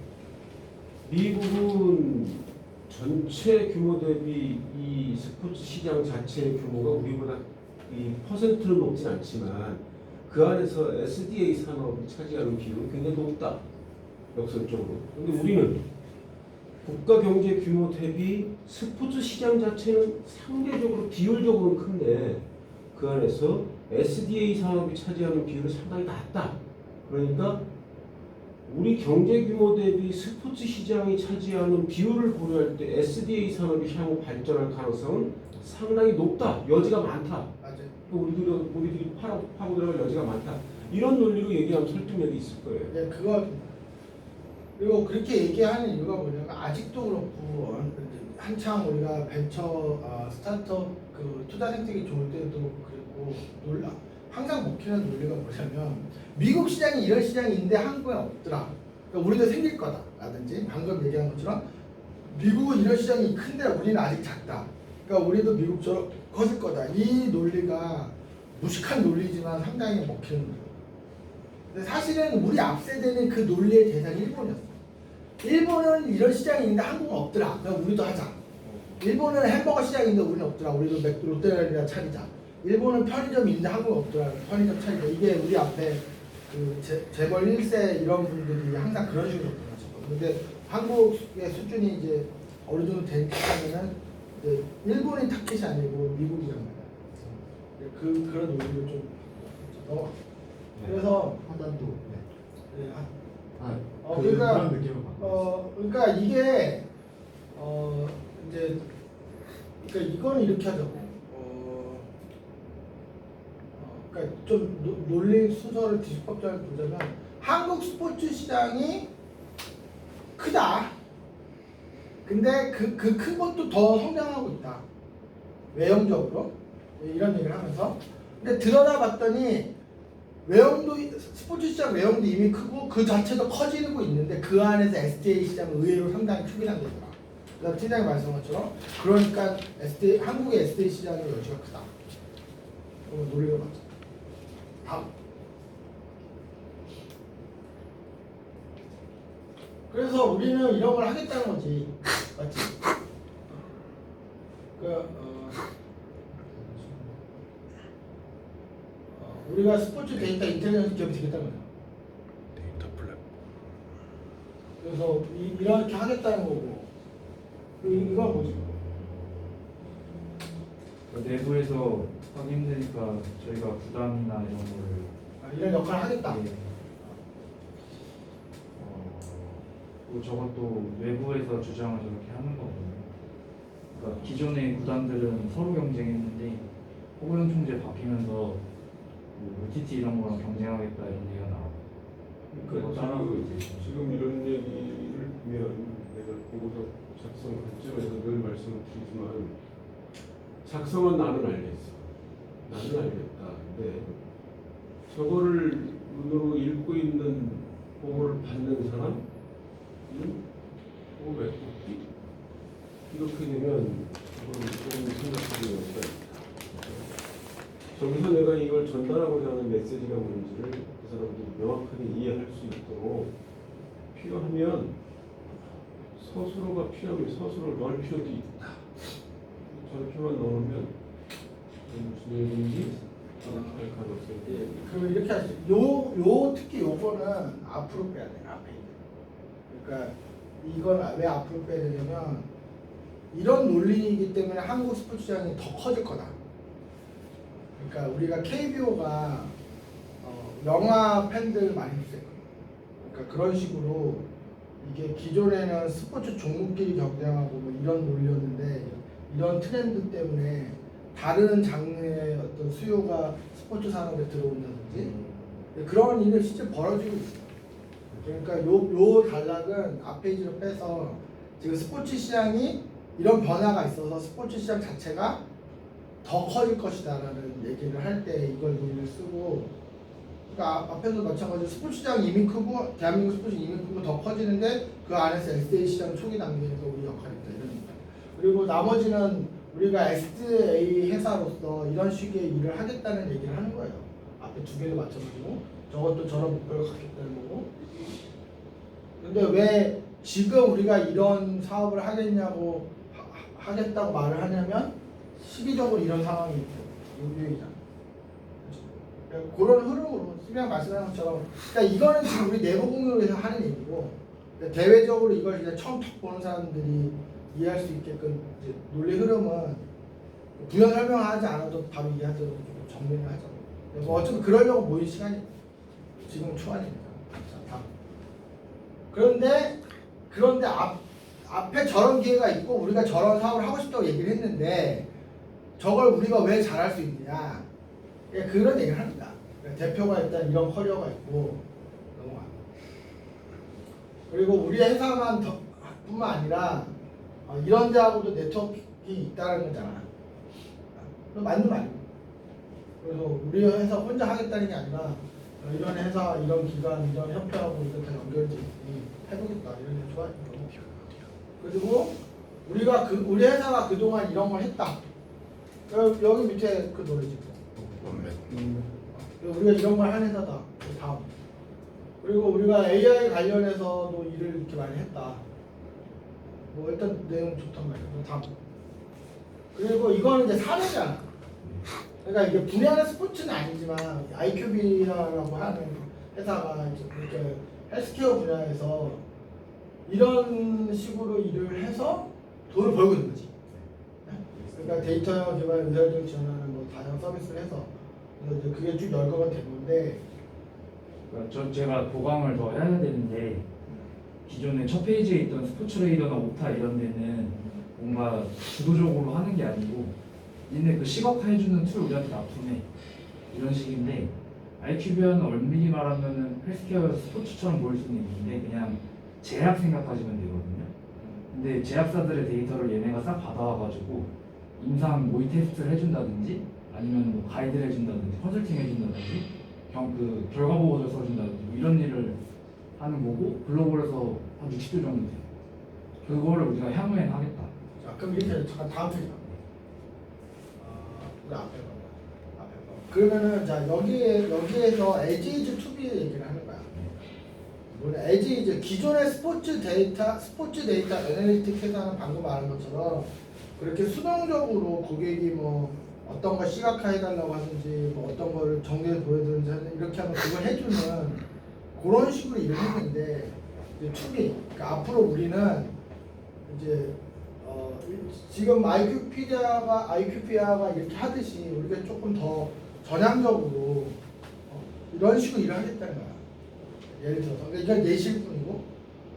미국은 전체 규모 대비 이 스포츠 시장 자체의 규모가 우리보다 이 퍼센트는 높진 않지만 그 안에서 SDA 산업이 차지하는 비율은 굉장히 높다. 역설적으로. 근데 우리는 국가 경제 규모 대비 스포츠 시장 자체는 상대적으로 비율적으로는 큰데 그 안에서 SDA 산업이 차지하는 비율은 상당히 낮다. 그러니까 우리 경제 규모 대비 스포츠 시장이 차지하는 비율을 고려할 때 SDA 산업이 향후 발전할 가능성은 상당히 높다. 여지가 많다. 맞아요. 우리들이 파고 들어갈 여지가 많다. 이런 논리로 얘기하면 설득력이 있을 거예요. 네, 그거 그리고 그렇게 얘기하는 이유가 뭐냐면 아직도 그렇고 한창 우리가 벤처 스타트업 그 투자 생태계 좋을 때도 그랬고 항상 먹히는 논리가 뭐냐면 미국 시장이 이런 시장이 있는데 한국엔 없더라. 그러니까 우리도 생길 거다라든지 방금 얘기한 것처럼 미국은 이런 시장이 큰데 우리는 아직 작다. 그러니까 우리도 미국처럼 커질 거다. 이 논리가 무식한 논리지만 상당히 먹히는 논리. 근데 사실은 우리 앞 세대는 그 논리의 대상이 일본이었어. 일본은 이런 시장이 있는데 한국은 없더라. 그럼 우리도 하자. 일본은 햄버거 시장이 있는데 우리는 없더라. 우리도 롯데리아 차리자. 일본은 편의점이 있는데 한국은 없더라. 편의점 차리자. 이게 우리 앞에 그 재벌 1세 이런 분들이 항상 그런 식으로 접근하셨거든요. 근데 한국의 수준이 이제 어느 정도 되면은 일본이 타켓이 아니고 미국이란 말이야. 그런 논리를 좀 그래서 하단도 네. 그러니까 그런 느낌을 받고 그러니까 이게 이제 그러니까 이거는 이렇게 하자고. 그러니까 좀 논리 순서를 뒤집어져 보자면 한국 스포츠 시장이 크다. 근데 그 큰 것도 더 성장하고 있다. 외형적으로 이런 얘기를 하면서 근데 들여다봤더니 외형도 스포츠 시장 외형도 이미 크고 그 자체도 커지고 있는데 그 안에서 SDA 시장은 의외로 상당히 크긴 한데더라. 그다음 팀장이 말씀한 것처럼 그러니까 한국의 SDA 시장의 여지가 크다. 그러면 논리가 맞죠. 다음. 그래서 우리는 이런 걸 하겠다는 거지, 맞지? 우리가 스포츠 데이터 인텔리전스 기업이 되겠다는 거죠. 데이터 플랫폼. 그래서 이렇게 하겠다는 거고. 이건 뭐지? 내부에서 하기 힘드니까 저희가 구단이나 이런 거를 이런 역할을 하겠다. 예. 또 저것도 외부에서 주장을 저렇게 하는 거거든요. 그러니까 기존의 구단들은 서로 경쟁했는데 호구형 총재 바뀌면서 뭐 OTT 이런 거랑 경쟁하겠다 이런 얘기가 나와요. 그거 따라하고 이제 지금 이런 얘기를 보면 내가 보고서 작성 관점에서 늘 말씀을 드리지만 작성은 나는 알겠어. 나는 알겠다. 근데 저거를 눈으로 읽고 있는 보고를 받는 사람 왜 뽑기? 이렇게 되면 그건 조금 생각하기 어렵다. 저기서 내가 이걸 전달하고자 하는 메시지가 뭔지를 그 사람들이 명확하게 이해할 수 있도록 필요하면 서술어가 필요하면 서술어를 넣을 필요도 있다. 저렇게만 넣으면 무슨 얘기인지 할 가능성이 그럼 이렇게 하죠. 요 특히 요거는 앞으로 빼야 돼. 앞에 있는. 그러니까 이걸 왜 앞으로 빼야 되냐면 이런 논리이기 때문에 한국 스포츠 시장이 더 커질 거다. 그러니까 우리가 KBO가 영화 팬들 많이 있어요. 그러니까 그런 식으로 이게 기존에는 스포츠 종목끼리 경쟁하고 뭐 이런 논리였는데 이런 트렌드 때문에 다른 장르의 어떤 수요가 스포츠 산업에 들어온다든지 그런 일이 실제 벌어지고 있어요. 그러니까 요 단락은 앞 페이지로 빼서 지금 스포츠 시장이 이런 변화가 있어서 스포츠 시장 자체가 더 커질 것이다라는 얘기를 할 때 이걸 논리를 쓰고, 그러니까 앞에서 마찬가지로 스포츠 시장이 이미 크고 대한민국 스포츠 이미 크고 더 커지는데 그 안에서 SDA 시장 초기 단계에서 우리 역할이 있다 이런 얘기. 그리고 나머지는 우리가 SDA 회사로서 이런 식의 일을 하겠다는 얘기를 하는 거예요. 앞에 두 개도 마찬가지고 저것도 저런 목표를 갖겠다는 거고. 근데 왜 지금 우리가 이런 사업을 하겠냐고 하겠다고 말을 하냐면 시기적으로 이런 상황이 유행이잖아. 그런 흐름으로 그냥 말씀하신 것처럼, 그러니까 이거는 지금 우리 내부 공유를 해서 하는 얘기고, 그러니까 대외적으로 이걸 이제 처음 딱 보는 사람들이 이해할 수 있게끔 이제 논리 흐름은 부연 설명하지 않아도 바로 이해하도록 좀 정리를 하죠. 뭐 어차피 그러려고 모인 시간이 지금 초반입니다. 자, 다음. 그런데 앞에 저런 기회가 있고 우리가 저런 사업을 하고 싶다고 얘기를 했는데 저걸 우리가 왜 잘할 수 있느냐, 그런 얘기를 합니다. 대표가 일단 이런 커리어가 있고 넘어가. 그리고 우리 회사만 뿐만 아니라 이런 데하고도 네트워크가 있다는 거잖아. 맞는 말이고. 그래서 우리 회사 혼자 하겠다는 게 아니라 이런 회사, 이런 기관, 이런 협회하고 이렇게 다 연결돼 있으니 해보겠다 이런 게 좋아요. 그리고 우리 회사가 그동안 이런 걸 했다. 여기 밑에 그 노래지. 우리가 이런 걸 한 회사다. 다음. 그리고 우리가 AI 관련해서도 일을 이렇게 많이 했다. 뭐 일단 내용 좋단 말이야. 다음. 그리고 이거는 이제 사례잖아. 그러니까 이게 분야는 스포츠는 아니지만 IQV라고 하는 회사가 이제 이렇게 헬스케어 분야에서 이런 식으로 일을 해서 돈을 벌고 있는 거지. 그러니까 데이터 기반 의사결정 지원하는 뭐 다양한 서비스를 해서 그래서 이제 그게 쭉 열거가 된 건데. 그러니까 제가 보강을 더 해야 되는데 기존에 첫 페이지에 있던 스포츠레이더나 오타 이런 데는 뭔가 주도적으로 하는 게 아니고 니네 그 시각화해주는 툴 우리한테 납품해 이런 식인데, IQV는 엄밀히 말하면은 헬스케어 스포츠처럼 보일 수는 있는데 그냥 제약 생각하시면 되거든요. 근데 제약사들의 데이터를 얘네가 싹 받아와가지고 임상 모의 테스트를 해준다든지 아니면 뭐 가이드를 해준다든지 컨설팅 해준다든지 그 결과 보고서 써준다든지 뭐 이런 일을 하는 거고, 글로벌에서 한 60조 정도 돼요. 그거를 우리가 향후에는 하겠다. 자, 그럼 이렇게 잠깐 다음 페이지 가. 우리 앞에 봐. 그러면은 자 여기에서 에지이즈 투비 얘기를 하는 거야. 뭐냐, 에지이즈 기존의 스포츠 데이터 애널리틱 회사는 방금 말한 것처럼 그렇게 수동적으로 고객이 뭐 어떤 거 시각화해달라고 하든지 뭐 어떤 거를 정리해서 보여주든지 이렇게 하면 그걸 해주는 그런 식으로 일을 했는데, 이제 투비, 그러니까 앞으로 우리는 이제 지금 IQPIA가 이렇게 하듯이 우리가 조금 더 전향적으로 이런 식으로 일을 하겠다는 거야. 예를 들어서 그러니까 이건 예시일 뿐이고,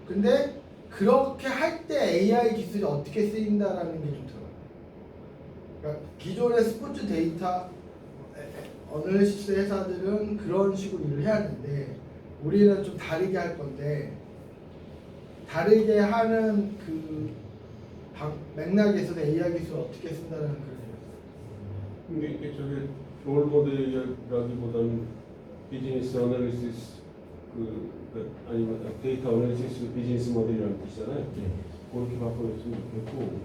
근데 그렇게 할 때 AI 기술이 어떻게 쓰인다라는 게 좀 들어요. 그러니까 기존의 스포츠 데이터 어널리시스 회사들은 그런 식으로 일을 해야 하는데 우리는 좀 다르게 할 건데, 다르게 하는 그 맥락에서 AI 기술을 어떻게 쓴다는 그런 얘기였어요. 근데 이게 저게 롤 모델이라기보다는 비즈니스 어널리시스 아니면 데이터 어널리시스 비즈니스 모델이라는 뜻이잖아요. 그렇게 바꿔줬으면 좋겠고,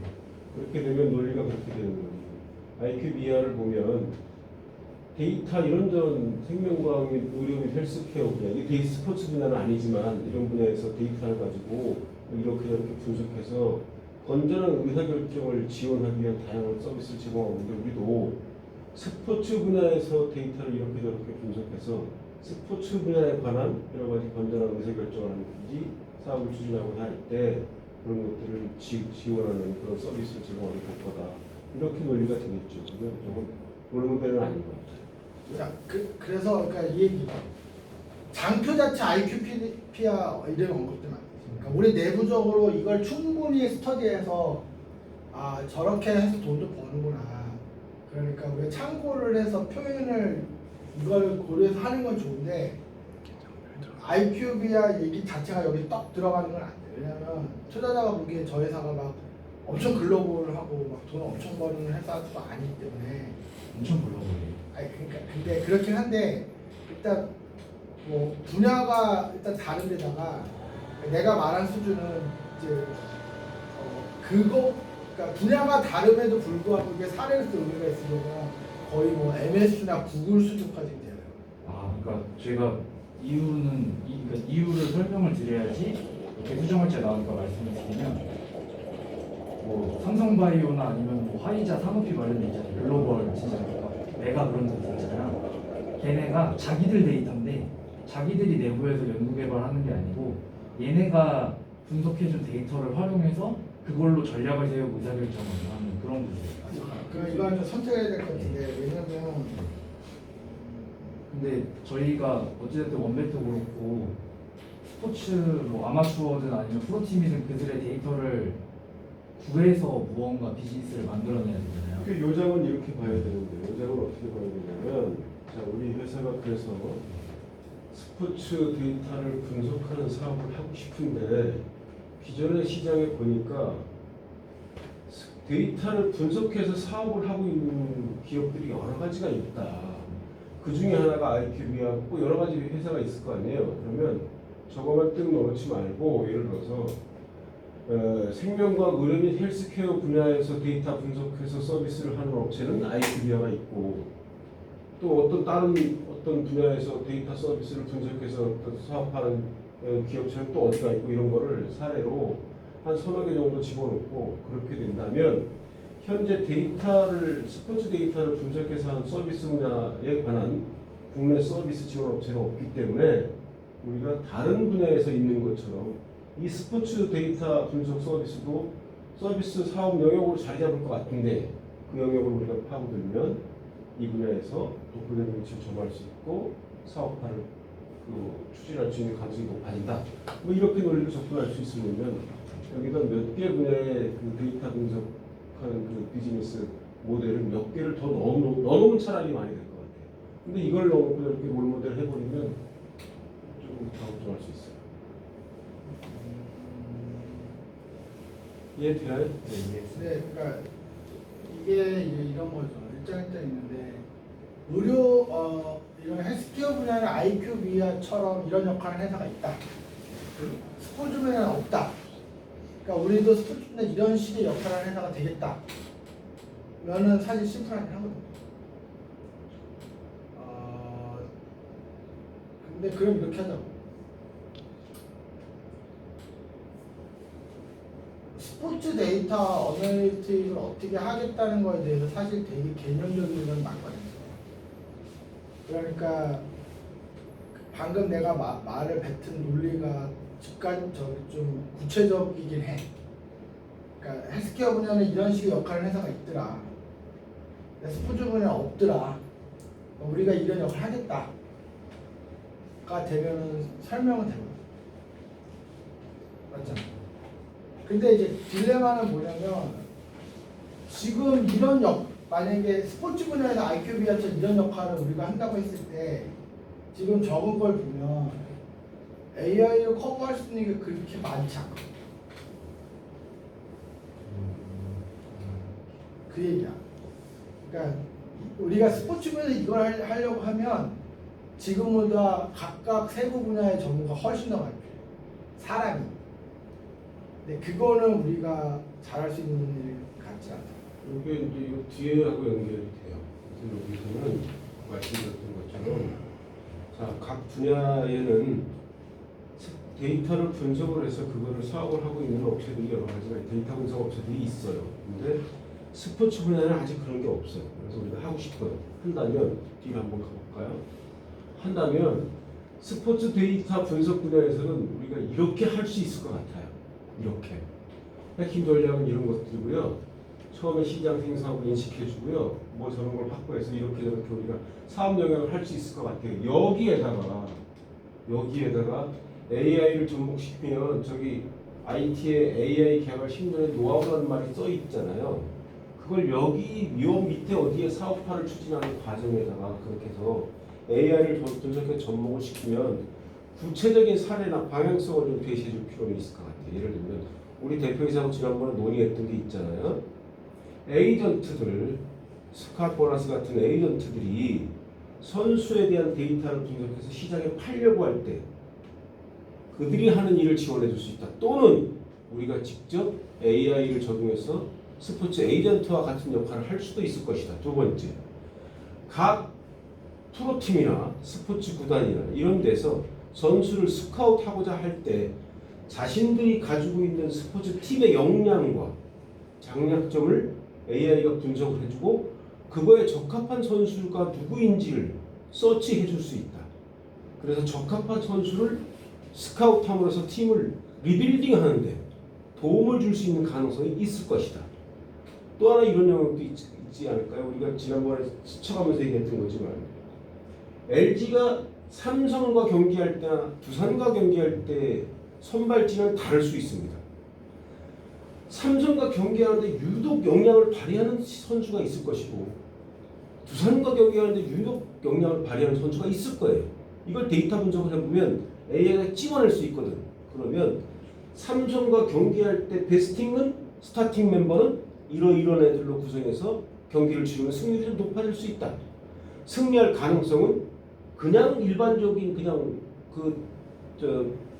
그렇게 되면 논리가 그렇게 되는 거예요. IQVR을 보면 데이터 이런저런 생명과학 및 의료 및 헬스케어 분야, 이게 데이터 스포츠 분야는 아니지만 이런 분야에서 데이터를 가지고 이렇게 저렇게 분석해서 건전한 의사결정을 지원하기 위한 다양한 서비스를 제공하고 있는데, 우리도 스포츠 분야에서 데이터를 이렇게 저렇게 분석해서 스포츠 분야에 관한 여러 가지 건전한 의사결정을 하는지 사업을 추진하고 할 때 그런 것들을 지원하는 그런 서비스를 제공하게 될 거다. 이렇게 논리가 되겠죠. 그건 조금 롤모델은 아닌 것 같아요. 자, 그래서 그러니까 이 얘기. 장표 자체 IQPIA 이런 언급되면 안 되지. 그러니까 우리 내부적으로 이걸 충분히 스터디해서 저렇게 해서 돈도 버는구나. 그러니까 우리가 참고를 해서 표현을 이걸 고려해서 하는 건 좋은데 IQVIA 얘기 자체가 여기 딱 들어가는 건 안 돼요. 왜냐면 투자자가 보기에 저 회사가 막 엄청 글로벌하고 막 돈 엄청 버는 회사도 아니기 때문에 엄청 불러버려요. 아니 그러니까 근데 그렇긴 한데 일단 뭐 분야가 일단 다른 데다가 내가 말한 수준은 이제 그거 그러니까 분야가 다름에도 불구하고 이게 사례로서 의미가 있으려면 거의 뭐 MS나 구글 수준까지 돼요. 아, 그러니까 제가 그러니까 이유를 설명을 드려야지 이렇게 수정할자 나오니까 말씀을 드리면 뭐 삼성바이오나 아니면 뭐 화이자 산업비 관련돼 있잖아요. 글로벌 진짜 메가 그런 데 있잖아요. 걔네가 자기들 데이터인데 자기들이 내부에서 연구개발하는 게 아니고 얘네가 분석해준 데이터를 활용해서 그걸로 전략을 세우고 의사결정을 하는 그런 구조예요. 그 이건 좀 선택해야 될 것 같은데 왜냐면 근데 저희가 어찌됐든 원배도 그렇고 스포츠 뭐 아마추어든 아니면 프로팀이든 그들의 데이터를 구해서 무언가 비즈니스를 만들어내야 되잖아요. 그 요장은 이렇게 봐야 되는데 요장은 어떻게 봐야 되냐면 자 우리 회사가 그래서 스포츠 데이터를 분석하는 사업을 하고 싶은데 기존의 시장에 보니까 데이터를 분석해서 사업을 하고 있는 기업들이 여러 가지가 있다. 그 중에 하나가 IQV하고 여러 가지 회사가 있을 거 아니에요. 그러면 저거만 뜩 넣지 말고 예를 들어서 생명과학 의료 및 헬스케어 분야에서 데이터 분석해서 서비스를 하는 업체는 IQVIA가 있고 또 다른 분야에서 데이터 서비스를 분석해서 사업하는 기업체는 또 어디가 있고 이런 거를 사례로 한 서너 개 정도 집어넣고 그렇게 된다면 현재 스포츠 데이터를 분석해서 하는 서비스 분야에 관한 국내 서비스 지원 업체가 없기 때문에 우리가 다른 분야에서 있는 것처럼 이 스포츠 데이터 분석 서비스도 서비스 사업 영역으로 자리 잡을 것 같은데 그 영역을 우리가 파고들면 이 분야에서 독보적인 위치를 점할 수 있고 사업화를 추진할 수 있는 가능성이 높아진다. 뭐 이렇게 논리로 접근할 수 있으면 여기다 몇 개 분야의 그 데이터 분석하는 그 비즈니스 모델을 몇 개를 더 넣어놓으면 차라리 많이 될 것 같아요. 근데 이걸 넣어놓고 이렇게 롤 모델 해버리면 조금 당황할 수 있어요. 이해돼요? 네, 그러니까 이게 이런 거죠. 일장 있는데 의료 이런 헬스케어 분야는 IQVIA처럼 이런 역할을 하는 회사가 있다. 스포츠 분야는 없다. 그러니까 우리도 스포츠 분야 이런 식의 역할을 하는 회사가 되겠다. 면은 사실 심플하긴 하거든요. 근데 그럼 이렇게 하자고. 스포츠 데이터 어널리틱을 어떻게 하겠다는 거에 대해서 사실 되게 개념적인 건 많거든요. 그러니까 방금 내가 말을 뱉은 논리가 좀 구체적이긴 해. 그러니까 헬스케어 분야는 이런 식의 역할을 회사가 있더라. 스포츠 분야는 없더라. 우리가 이런 역할을 하겠다가 되면은 설명은 되거든. 맞잖아. 근데 이제 딜레마는 뭐냐면 지금 만약에 스포츠 분야에서 IQVIA처럼 이런 역할을 우리가 한다고 했을 때 지금 적은 걸 보면 AI를 커버할 수 있는 게 그렇게 많지 않아. 그 얘기야. 그러니까 우리가 스포츠 분야에서 이걸 하려고 하면 지금보다 각각 세부 분야의 전문가 훨씬 더 많이 필요해. 사람이. 근데 그거는 우리가 잘할 수 있는 일 같지 않아. 이게 이제 이 뒤에하고 연결이 돼요. 그래서 여기서는 말씀드렸던 것처럼 각 분야에는 데이터를 분석을 해서 그거를 사업을 하고 있는 업체들이 여러 가지가 데이터 분석 업체들이 있어요. 근데 스포츠 분야는 아직 그런 게 없어요. 그래서 우리가 하고 싶어요. 한다면 뒤로 한번 가볼까요? 한다면 스포츠 데이터 분석 분야에서는 우리가 이렇게 할 수 있을 것 같아요. 이렇게 핵심 전략은 이런 것들이고요. 처음에 시장 생성하고 인식해주고요. 뭐 저런 걸 확보해서 이렇게 저렇게 우리가 사업 영역을 할 수 있을 것 같아요. 여기에다가 AI를 접목시키면 저기 IT의 AI 개발 10년의 노하우라는 말이 써 있잖아요. 그걸 여기 요 밑에 어디에 사업화를 추진하는 과정에다가 그렇게 해서 AI를 분석해 접목을 시키면 구체적인 사례나 방향성을 좀 제시해 줄 필요가 있을 것 같아요. 예를 들면 우리 대표이사하고 지난번에 논의했던 게 있잖아요. 에이전트들, 스캇 보너스 같은 에이전트들이 선수에 대한 데이터를 분석해서 시장에 팔려고 할 때 그들이 하는 일을 지원해 줄 수 있다. 또는 우리가 직접 AI를 적용해서 스포츠 에이전트와 같은 역할을 할 수도 있을 것이다. 두 번째, 각 프로팀이나 스포츠 구단이나 이런 데서 선수를 스카우트하고자 할 때 자신들이 가지고 있는 스포츠 팀의 역량과 장약점을 AI가 분석을 해주고 그거에 적합한 선수가 누구인지를 서치해 줄 수 있다. 그래서 적합한 선수를 스카우트함으로써 팀을 리빌딩 하는데 도움을 줄 수 있는 가능성이 있을 것이다. 또 하나 이런 영역도 있지 않을까요? 우리가 지난번에 스쳐가면서 얘기했던 거지만 LG가 삼성과 경기할 때나 두산과 경기할 때 선발진은 다를 수 있습니다. 삼성과 경기하는데 유독 역량을 발휘하는 선수가 있을 것이고 두산과 경기하는데 유독 역량을 발휘하는 선수가 있을 거예요. 이걸 데이터 분석을 해보면 AI가 찍어낼 수 있거든. 그러면 삼성과 경기할 때 베스팅은 스타팅 멤버는 이런 애들로 구성해서 경기를 치르면 승률이 좀 높아질 수 있다. 승리할 가능성은 그냥 일반적인 그냥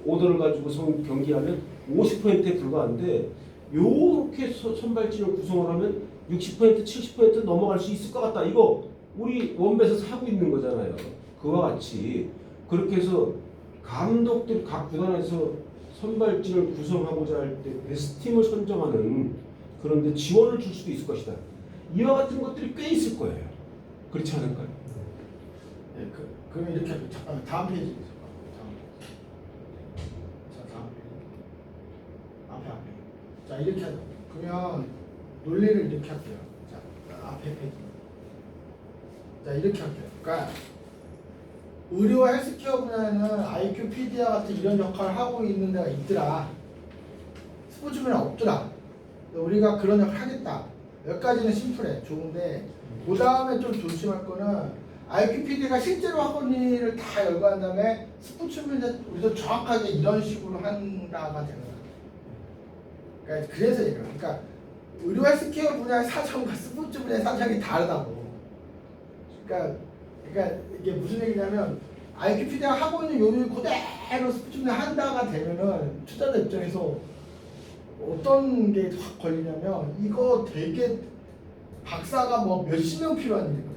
오더를 가지고 경기하면 50%에 불과한데 요렇게 선발진을 구성을 하면 60% 70% 넘어갈 수 있을 것 같다. 이거 우리 원뱃에서 하고 있는 거잖아요. 그와 같이 그렇게 해서 감독들 각 구단에서 선발진을 구성하고자 할 때 베스트 팀을 선정하는 그런데 지원을 줄 수도 있을 것이다. 이와 같은 것들이 꽤 있을 거예요. 그렇지 않을까요? 네, 그럼 이렇게 할게요. 잠깐만 다음 페이지 있어요. 다음 페이지. 앞에. 자 이렇게 하죠. 그러면 논리를 이렇게 할게요. 자 앞에 페이지. 자 이렇게 할게요. 그러니까 의료와 헬스케어 분야에는 IQ, PD와 같은 이런 역할을 하고 있는 데가 있더라. 스포츠 분야 없더라. 우리가 그런 역할을 하겠다. 여기까지는 심플해. 좋은데 그 다음에 좀 조심할 거는 IQ, PD가 실제로 하고 있는 일을 다 열거한 다음에 스포츠 분야 우리도 정확하게 이런 식으로 한다가 되는 거야. 그러니까 그래서 이거. 그러니까 의료 헬스케어 분야의 사정과 스포츠 분야의 사정이 다르다고. 그러니까 이게 무슨 얘기냐면 IQ PD가 하고 있는 요일 그대로 스포츠 분야 한다가 되면은 투자자 입장에서 어떤 게 확 걸리냐면 이거 되게 박사가 뭐 몇십 명 필요한 일이거든요.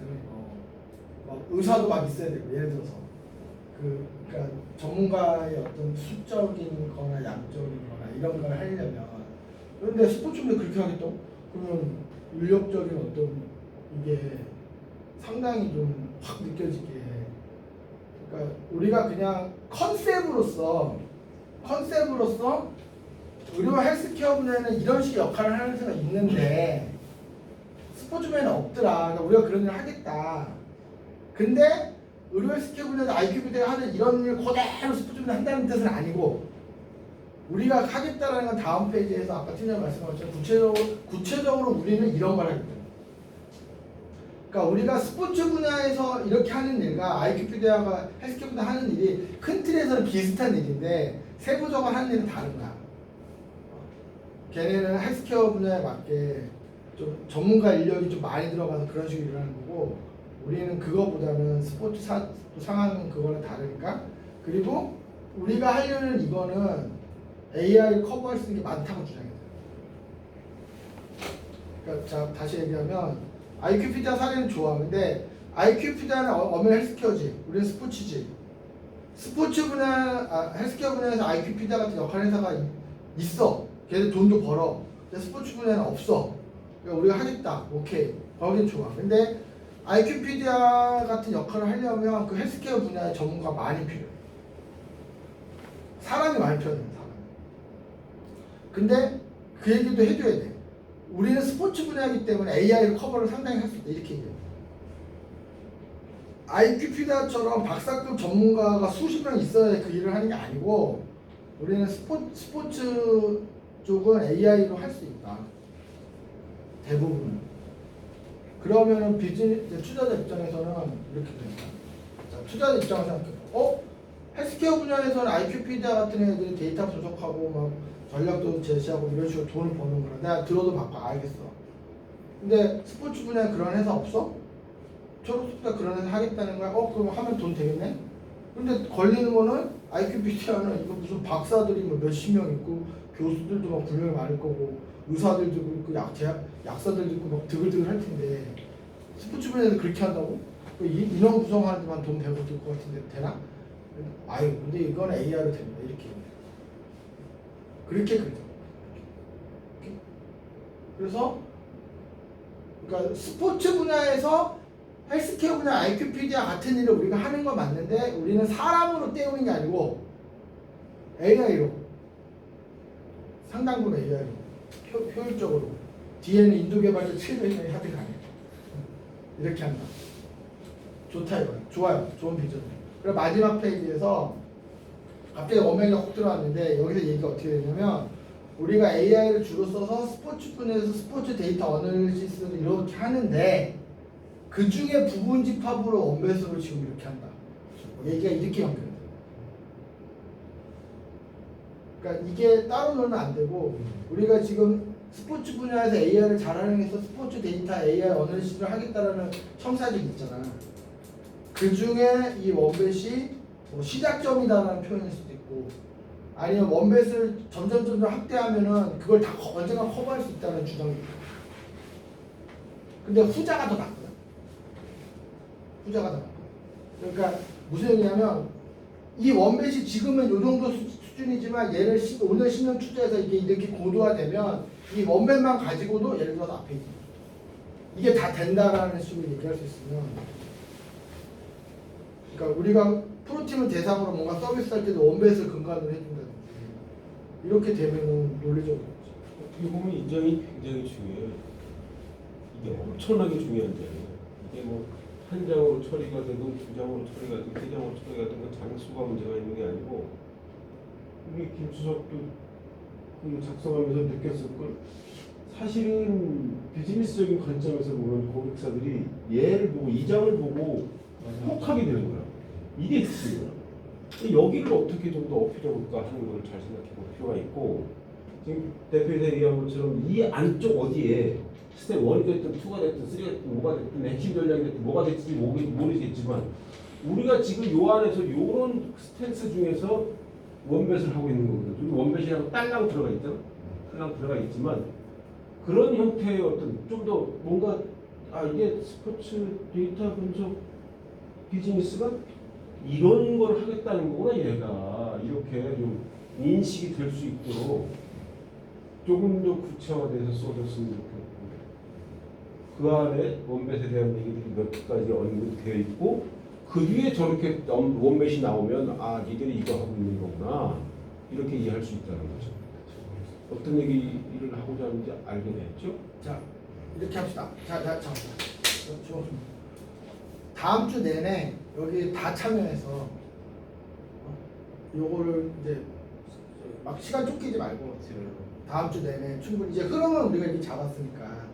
막 의사도 막 있어야 되고 예를 들어서 그러니까 전문가의 어떤 수적인 거나 양적인 거나 이런 걸 하려면 그런데 스포츠인데 그렇게 하겠다고? 그러면 인력적인 어떤 이게 상당히 좀 확 느껴지게 그러니까 우리가 그냥 컨셉으로서 의료 헬스케어 분야에는 이런 식의 역할을 하는 데가 있는데 스포츠 분야는 없더라. 그러니까 우리가 그런 일을 하겠다. 근데 의료 헬스케어 분야에서 IQ 부대가 하는 이런 일 그대로 스포츠 분야 한다는 뜻은 아니고 우리가 하겠다라는 건 다음 페이지에서 아까 팀장님 말씀하신 것처럼 구체적으로 우리는 이런 걸 하겠다. 그러니까 우리가 스포츠 분야에서 이렇게 하는 일과 IQ 부대와 헬스케어 분야 하는 일이 큰 틀에서는 비슷한 일인데 세부적으로 하는 일은 다른 거야. 걔네는 헬스케어 분야에 맞게 좀 전문가 인력이 좀 많이 들어가서 그런 식으로 일하는 거고 우리는 그거보다는 스포츠 상황은 그거는 다르니까 그리고 우리가 하려는 이거는 AI를 커버할 수 있는 게 많다고 주장해요. 그러니까 자 다시 얘기하면 IQ PD와 사례는 좋아. 근데 IQ PD는 엄연히 헬스케어지. 우리는 스포츠지. 스포츠 분야, 헬스케어 분야에서 IQ PD 같은 역할 회사가 있어. 걔들 돈도 벌어. 근데 스포츠 분야는 없어. 그러니까 우리가 하겠다. 오케이. 거긴 좋아. 근데 IQ PD 같은 역할을 하려면 그 헬스케어 분야의 전문가가 많이 필요해. 사람이 많이 필요해. 사람. 근데 그 얘기도 해줘야 돼. 우리는 스포츠 분야이기 때문에 AI를 커버를 상당히 할 수 있다. 이렇게 얘기해요. IQ PD처럼 박사급 전문가가 수십 명 있어야 그 일을 하는 게 아니고 우리는 스포츠 쪽은 AI로 할 수 있다. 대부분은. 그러면은 투자자 입장에서는 이렇게 됩니다. 자, 투자자 입장에서 헬스케어 분야에서는 IQ PD와 같은 애들이 데이터 분석하고 막 전략도 제시하고 이런 식으로 돈을 버는구나. 내가 들어도 바빠 알겠어. 근데 스포츠 분야에 그런 회사 없어? 졸업습자 그런 회사 하겠다는 거야? 그럼 하면 돈 되겠네? 근데 걸리는 거는 IQ BT하는 이거 무슨 박사들이 뭐 몇십 명 있고 교수들도 막 분명히 많을 거고 의사들도 있고 약사들도 있고 막 드글드글 할 텐데 스포츠 분야에서 그렇게 한다고? 인원 구성하는 데만 돈 100억 들 것 같은데 되나? 아유 근데 이건 AI로 됩니다 이렇게 그렇게 그죠. 그래서 그러니까 스포츠 분야에서 헬스케어 분야 IQPD와 같은 일을 우리가 하는 건 맞는데 우리는 사람으로 때우는 게 아니고 AI로 상당 부분 AI로 효율적으로 뒤에는 인도 개발자 700명이 합의가네 이렇게 한다. 좋다 이거야. 좋아요. 좋은 비전. 그리고 마지막 페이지에서 갑자기 워맨이가 훅 들어왔는데 여기서 얘기가 어떻게 되냐면 우리가 AI를 주로 써서 스포츠 분야에서 스포츠 데이터 어널리시스를 이렇게 하는데 그 중에 부분 집합으로 원배수로 지금 이렇게 한다. 얘기가 이렇게 연결돼요. 그러니까 이게 따로 놀면 안 되고 우리가 지금 스포츠 분야에서 AI를 잘 활용해서 스포츠 데이터 AI 어널리시스를 하겠다라는 첨사들이 있잖아. 그 중에 이 원뱃이 뭐 시작점이다라는 표현일 수도 있고 아니면 원뱃을 점점 확대하면은 그걸 다 언젠가 커버할 수 있다는 주장이 있고. 근데 후자가 더 낫거든. 후자가 더 낫거든. 그러니까 무슨 얘기냐면 이 원뱃이 지금은 이 정도 수준이지만 얘를 5년 10년 투자해서 이게 이렇게 고도화되면 이 원뱃만 가지고도 예를 들어서 앞에 있는 이게 다 된다라는 식으로 얘기할 수 있으면 그러니까 우리가 프로팀을 대상으로 뭔가 서비스 할 때도 원뱃을 근간으로 해준다든지 이렇게 되면은 논리적으로 어떻게 보면 이 점이 굉장히 중요해요. 이게 엄청나게 중요한 점이에요. 이게 뭐 한 장으로 처리가 되든 두 장으로 처리가 되든 세 장으로 처리가 되든 장수가 문제가 있는 게 아니고 우리 김수석도 그 작성하면서 느꼈을 걸 사실은 비즈니스적인 관점에서 보면 고객사들이 얘를 보고 이 장을 보고 혹하게 되는 거야. 이게 핵심이야. 여기를 어떻게 좀 더 어필해볼까 하는 걸 잘 생각해 볼 필요가 있고 지금 대표에서 얘기한 것처럼 이 안쪽 어디에 스텝 1이 됐든 2가 됐든 3가 됐든 뭐가 됐든 핵심 전략이 됐든 뭐가 될지 모르겠지만 우리가 지금 요 안에서 요런 스탠스 중에서 원뱃을 하고 있는 거거든요. 우리 원뱃이라고 딸랑 들어가 있잖아. 딸랑 들어가 있지만 그런 형태의 어떤 좀 더 뭔가 이게 스포츠 데이터 분석 비즈니스가 이런 걸 하겠다는 거구나 얘가 이렇게 좀 인식이 될 수 있도록 조금 더 구체화돼서 써줬으면 좋겠고 그 안에 원뱃에 대한 얘기들이 몇 가지 언급이 되어 있고 그 뒤에 저렇게 원뱃이 나오면 니들이 이거 하고 있는 거구나 이렇게 이해할 수 있다는 거죠. 어떤 얘기를 하고자 하는지 알게 됐죠? 자 이렇게 합시다. 자 다음 주 내내 여기 다 참여해서 요거를 이제 막 시간 쫓기지 말고 다음 주 내내 충분히 이제 흐름은 우리가 이렇게 잡았으니까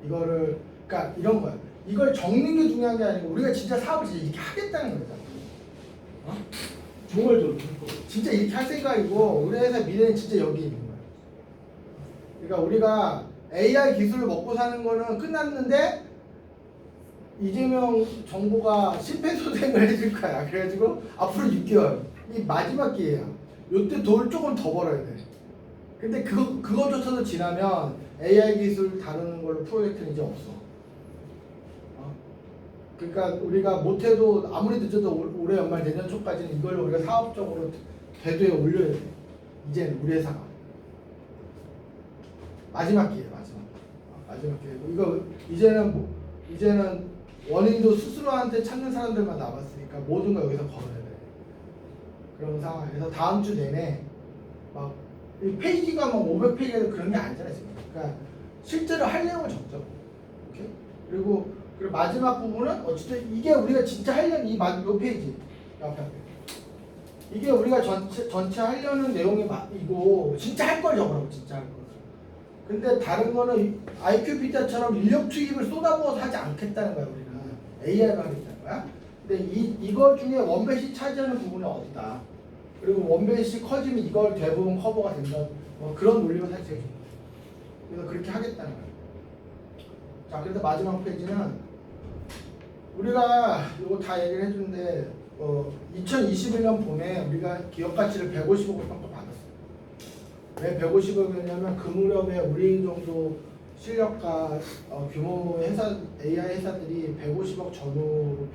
이거를 그러니까 이런 거야. 이걸 적는 게 중요한 게 아니고 우리가 진짜 사업을 진짜 이렇게 하겠다는 거잖아. 정말 저렇게 할 거예요. 진짜 이렇게 할 생각이고 우리 회사 미래는 진짜 여기 있는 거야. 그러니까 우리가 AI 기술을 먹고 사는 거는 끝났는데 이재명 정부가 심폐소생을 해줄 거야. 그래가지고 앞으로 6개월 이 마지막 기회야. 요때 돈을 조금 더 벌어야 돼. 근데 그거조차도 지나면 AI 기술 다루는 걸로 프로젝트는 이제 없어. 그러니까 우리가 못해도 아무리 늦어도 올해 연말 내년 초까지는 이걸 우리가 사업적으로 궤도에 올려야 돼. 이제는 우리 회사가 마지막 기회, 마지막 기회. 이거 이제는 원인도 스스로한테 찾는 사람들만 남았으니까 모든 거 여기서 걸어야 돼. 그런 상황에서 다음 주 내내 막 이 페이지가 막 500페이지가 그런 게 아니잖아 지금. 그러니까 실제로 할 내용을 적자고. 오케이? 그리고 마지막 부분은 어쨌든 이게 우리가 진짜 하려는 이 페이지 앞에 이게 우리가 전체 하려는 내용이 이고 진짜 할 걸 적으라고 진짜 할 걸. 근데 다른 거는 IQ 비자처럼 인력 투입을 쏟아부어서 하지 않겠다는 거야 우리는 AI로 하겠다는 거야. 근데 이거 중에 원뱃이 차지하는 부분은 어디다? 그리고 원베이스 커지면 이걸 대부분 커버가 된다. 뭐 그런 논리가 사실 되죠. 그래서 그렇게 하겠다는 거예요. 자, 그래서 마지막 페이지는 우리가 이거 다 얘기를 해주는데 2021년 봄에 우리가 기업 가치를 150억을 정도 받았어요. 왜 150억이냐면 그 무렵에 우리 정도 실력과 규모 회사 AI 회사들이 150억 전후로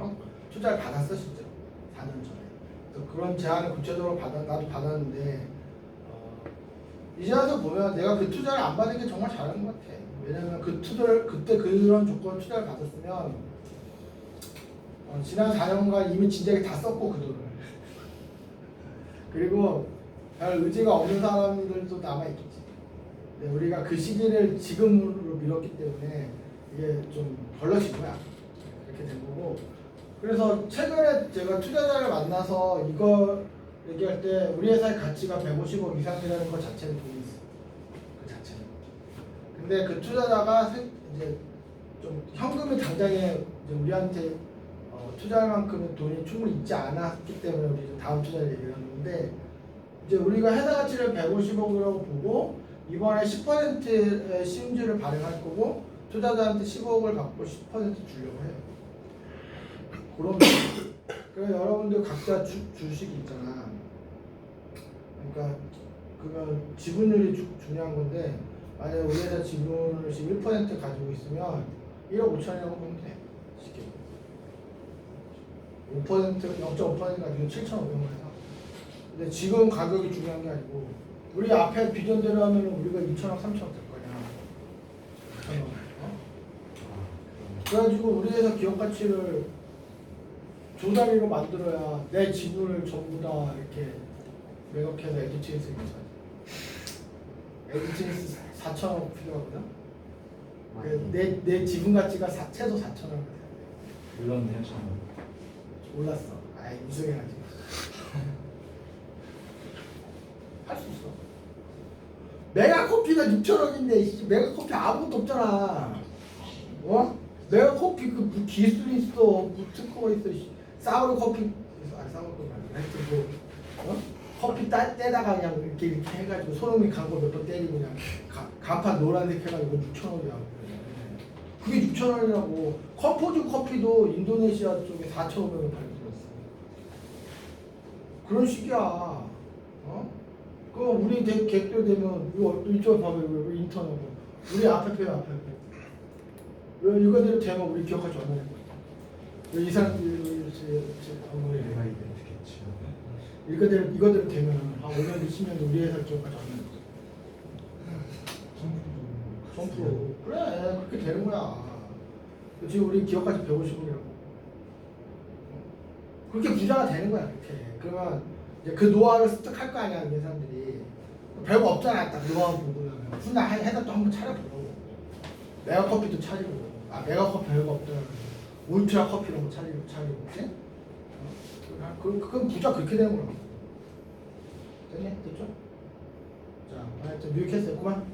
투자를 받았어 실제로 4년 전에. 그래서 그런 제안을 구체적으로 나도 받았는데 이제 와서 보면 내가 그 투자를 안 받은 게 정말 잘한 것 같아. 왜냐면 그 투자를 그때 그런 조건 투자를 받았으면 지난 4년간 이미 진작에 다 썼고 그 돈을. 그리고 별 의지가 없는 사람들도 남아있겠지. 근데 우리가 그 시기를 지금으로 미뤘기 때문에 이게 좀 벌러진 거야. 이렇게 된 거고. 그래서 최근에 제가 투자자를 만나서 이거 얘기할 때 우리 회사의 가치가 150억 이상이라는 것 자체는 돈이 있어. 그 자체는. 근데 그 투자자가 이제 좀 현금이 당장에 이제 우리한테 투자할 만큼의 돈이 충분히 있지 않았기 때문에 우리 다음 투자를 얘기를 하는데 이제 우리가 회사 가치를 150억이라고 보고 이번에 10%의 시음주를 발행할 거고 투자자한테 15억을 갖고 10% 주려고 해요. 그러면 그래서 여러분들 각자 주식이 있잖아. 그러니까 그러면 지분율이 중요한 건데 만약에 우리 회사 지분을 1% 가지고 있으면 1억 5천이라고 보면 돼. 쉽게. 0.5%가 지금 7,500만 원. 근데 지금 가격이 중요한 게 아니고 우리 앞에 비전대로 하면 우리가 2천억, 3천억 될 거냐. 2천억. 그래가지고 우리 회사 기업 가치를 두 단위로 만들어야 내 지분을 전부 다 이렇게 매각해서 에디체인스 에디체인스 4천억 필요하거든. 내 지분 가치가 최소 4천억. 물론네요 저는. 몰랐어. 아이 우승해야지. 할 수 있어. 메가커피가 6천억인데 메가커피 아무것도 없잖아. 메가커피 그 기술 있어, 특허가 있어. 사우르 커피, 사우르 커피 아니야. 하여튼 커피 떼다가 그냥 이렇게 해가지고 소름이 간 거 몇 번 때리고 그냥 간판 노란색 해가지고 6천원이야. 그게 6천원이라고. 컴포즈 커피도 인도네시아 쪽에 4,500원 팔고 들었어. 그런 식이야. 그럼 우리 객들 되면 이쪽 봐봐. 우리 인턴하고 우리 앞에 빼. 이거대로 되면 우리 기억하지 않아야 될 거야. 이 사람 내가 이벤트겠지. 이거대로 되면 한 5년, 10년 우리 회사 기억하지 않아야 돼. 1000%. 그래 그렇게 되는 거야. 지금 우리 기업까지 150억이라고. 그렇게 부자가 되는 거야 그렇게. 그러면 이제 그 노하우를 습득할 거 아니야 이 사람들이. 별거 없잖아. 딱 노하우 보고 훈나 해서 또 한번 차려보고. 메가커피도 차리고. 메가커피 별거 없더라. 울트라 커피 이런 거 차리고. 그치? 그건 부자 그렇게 되는 거야. 됐네? 됐죠? 자, 하여튼 뉴캐슬 그만.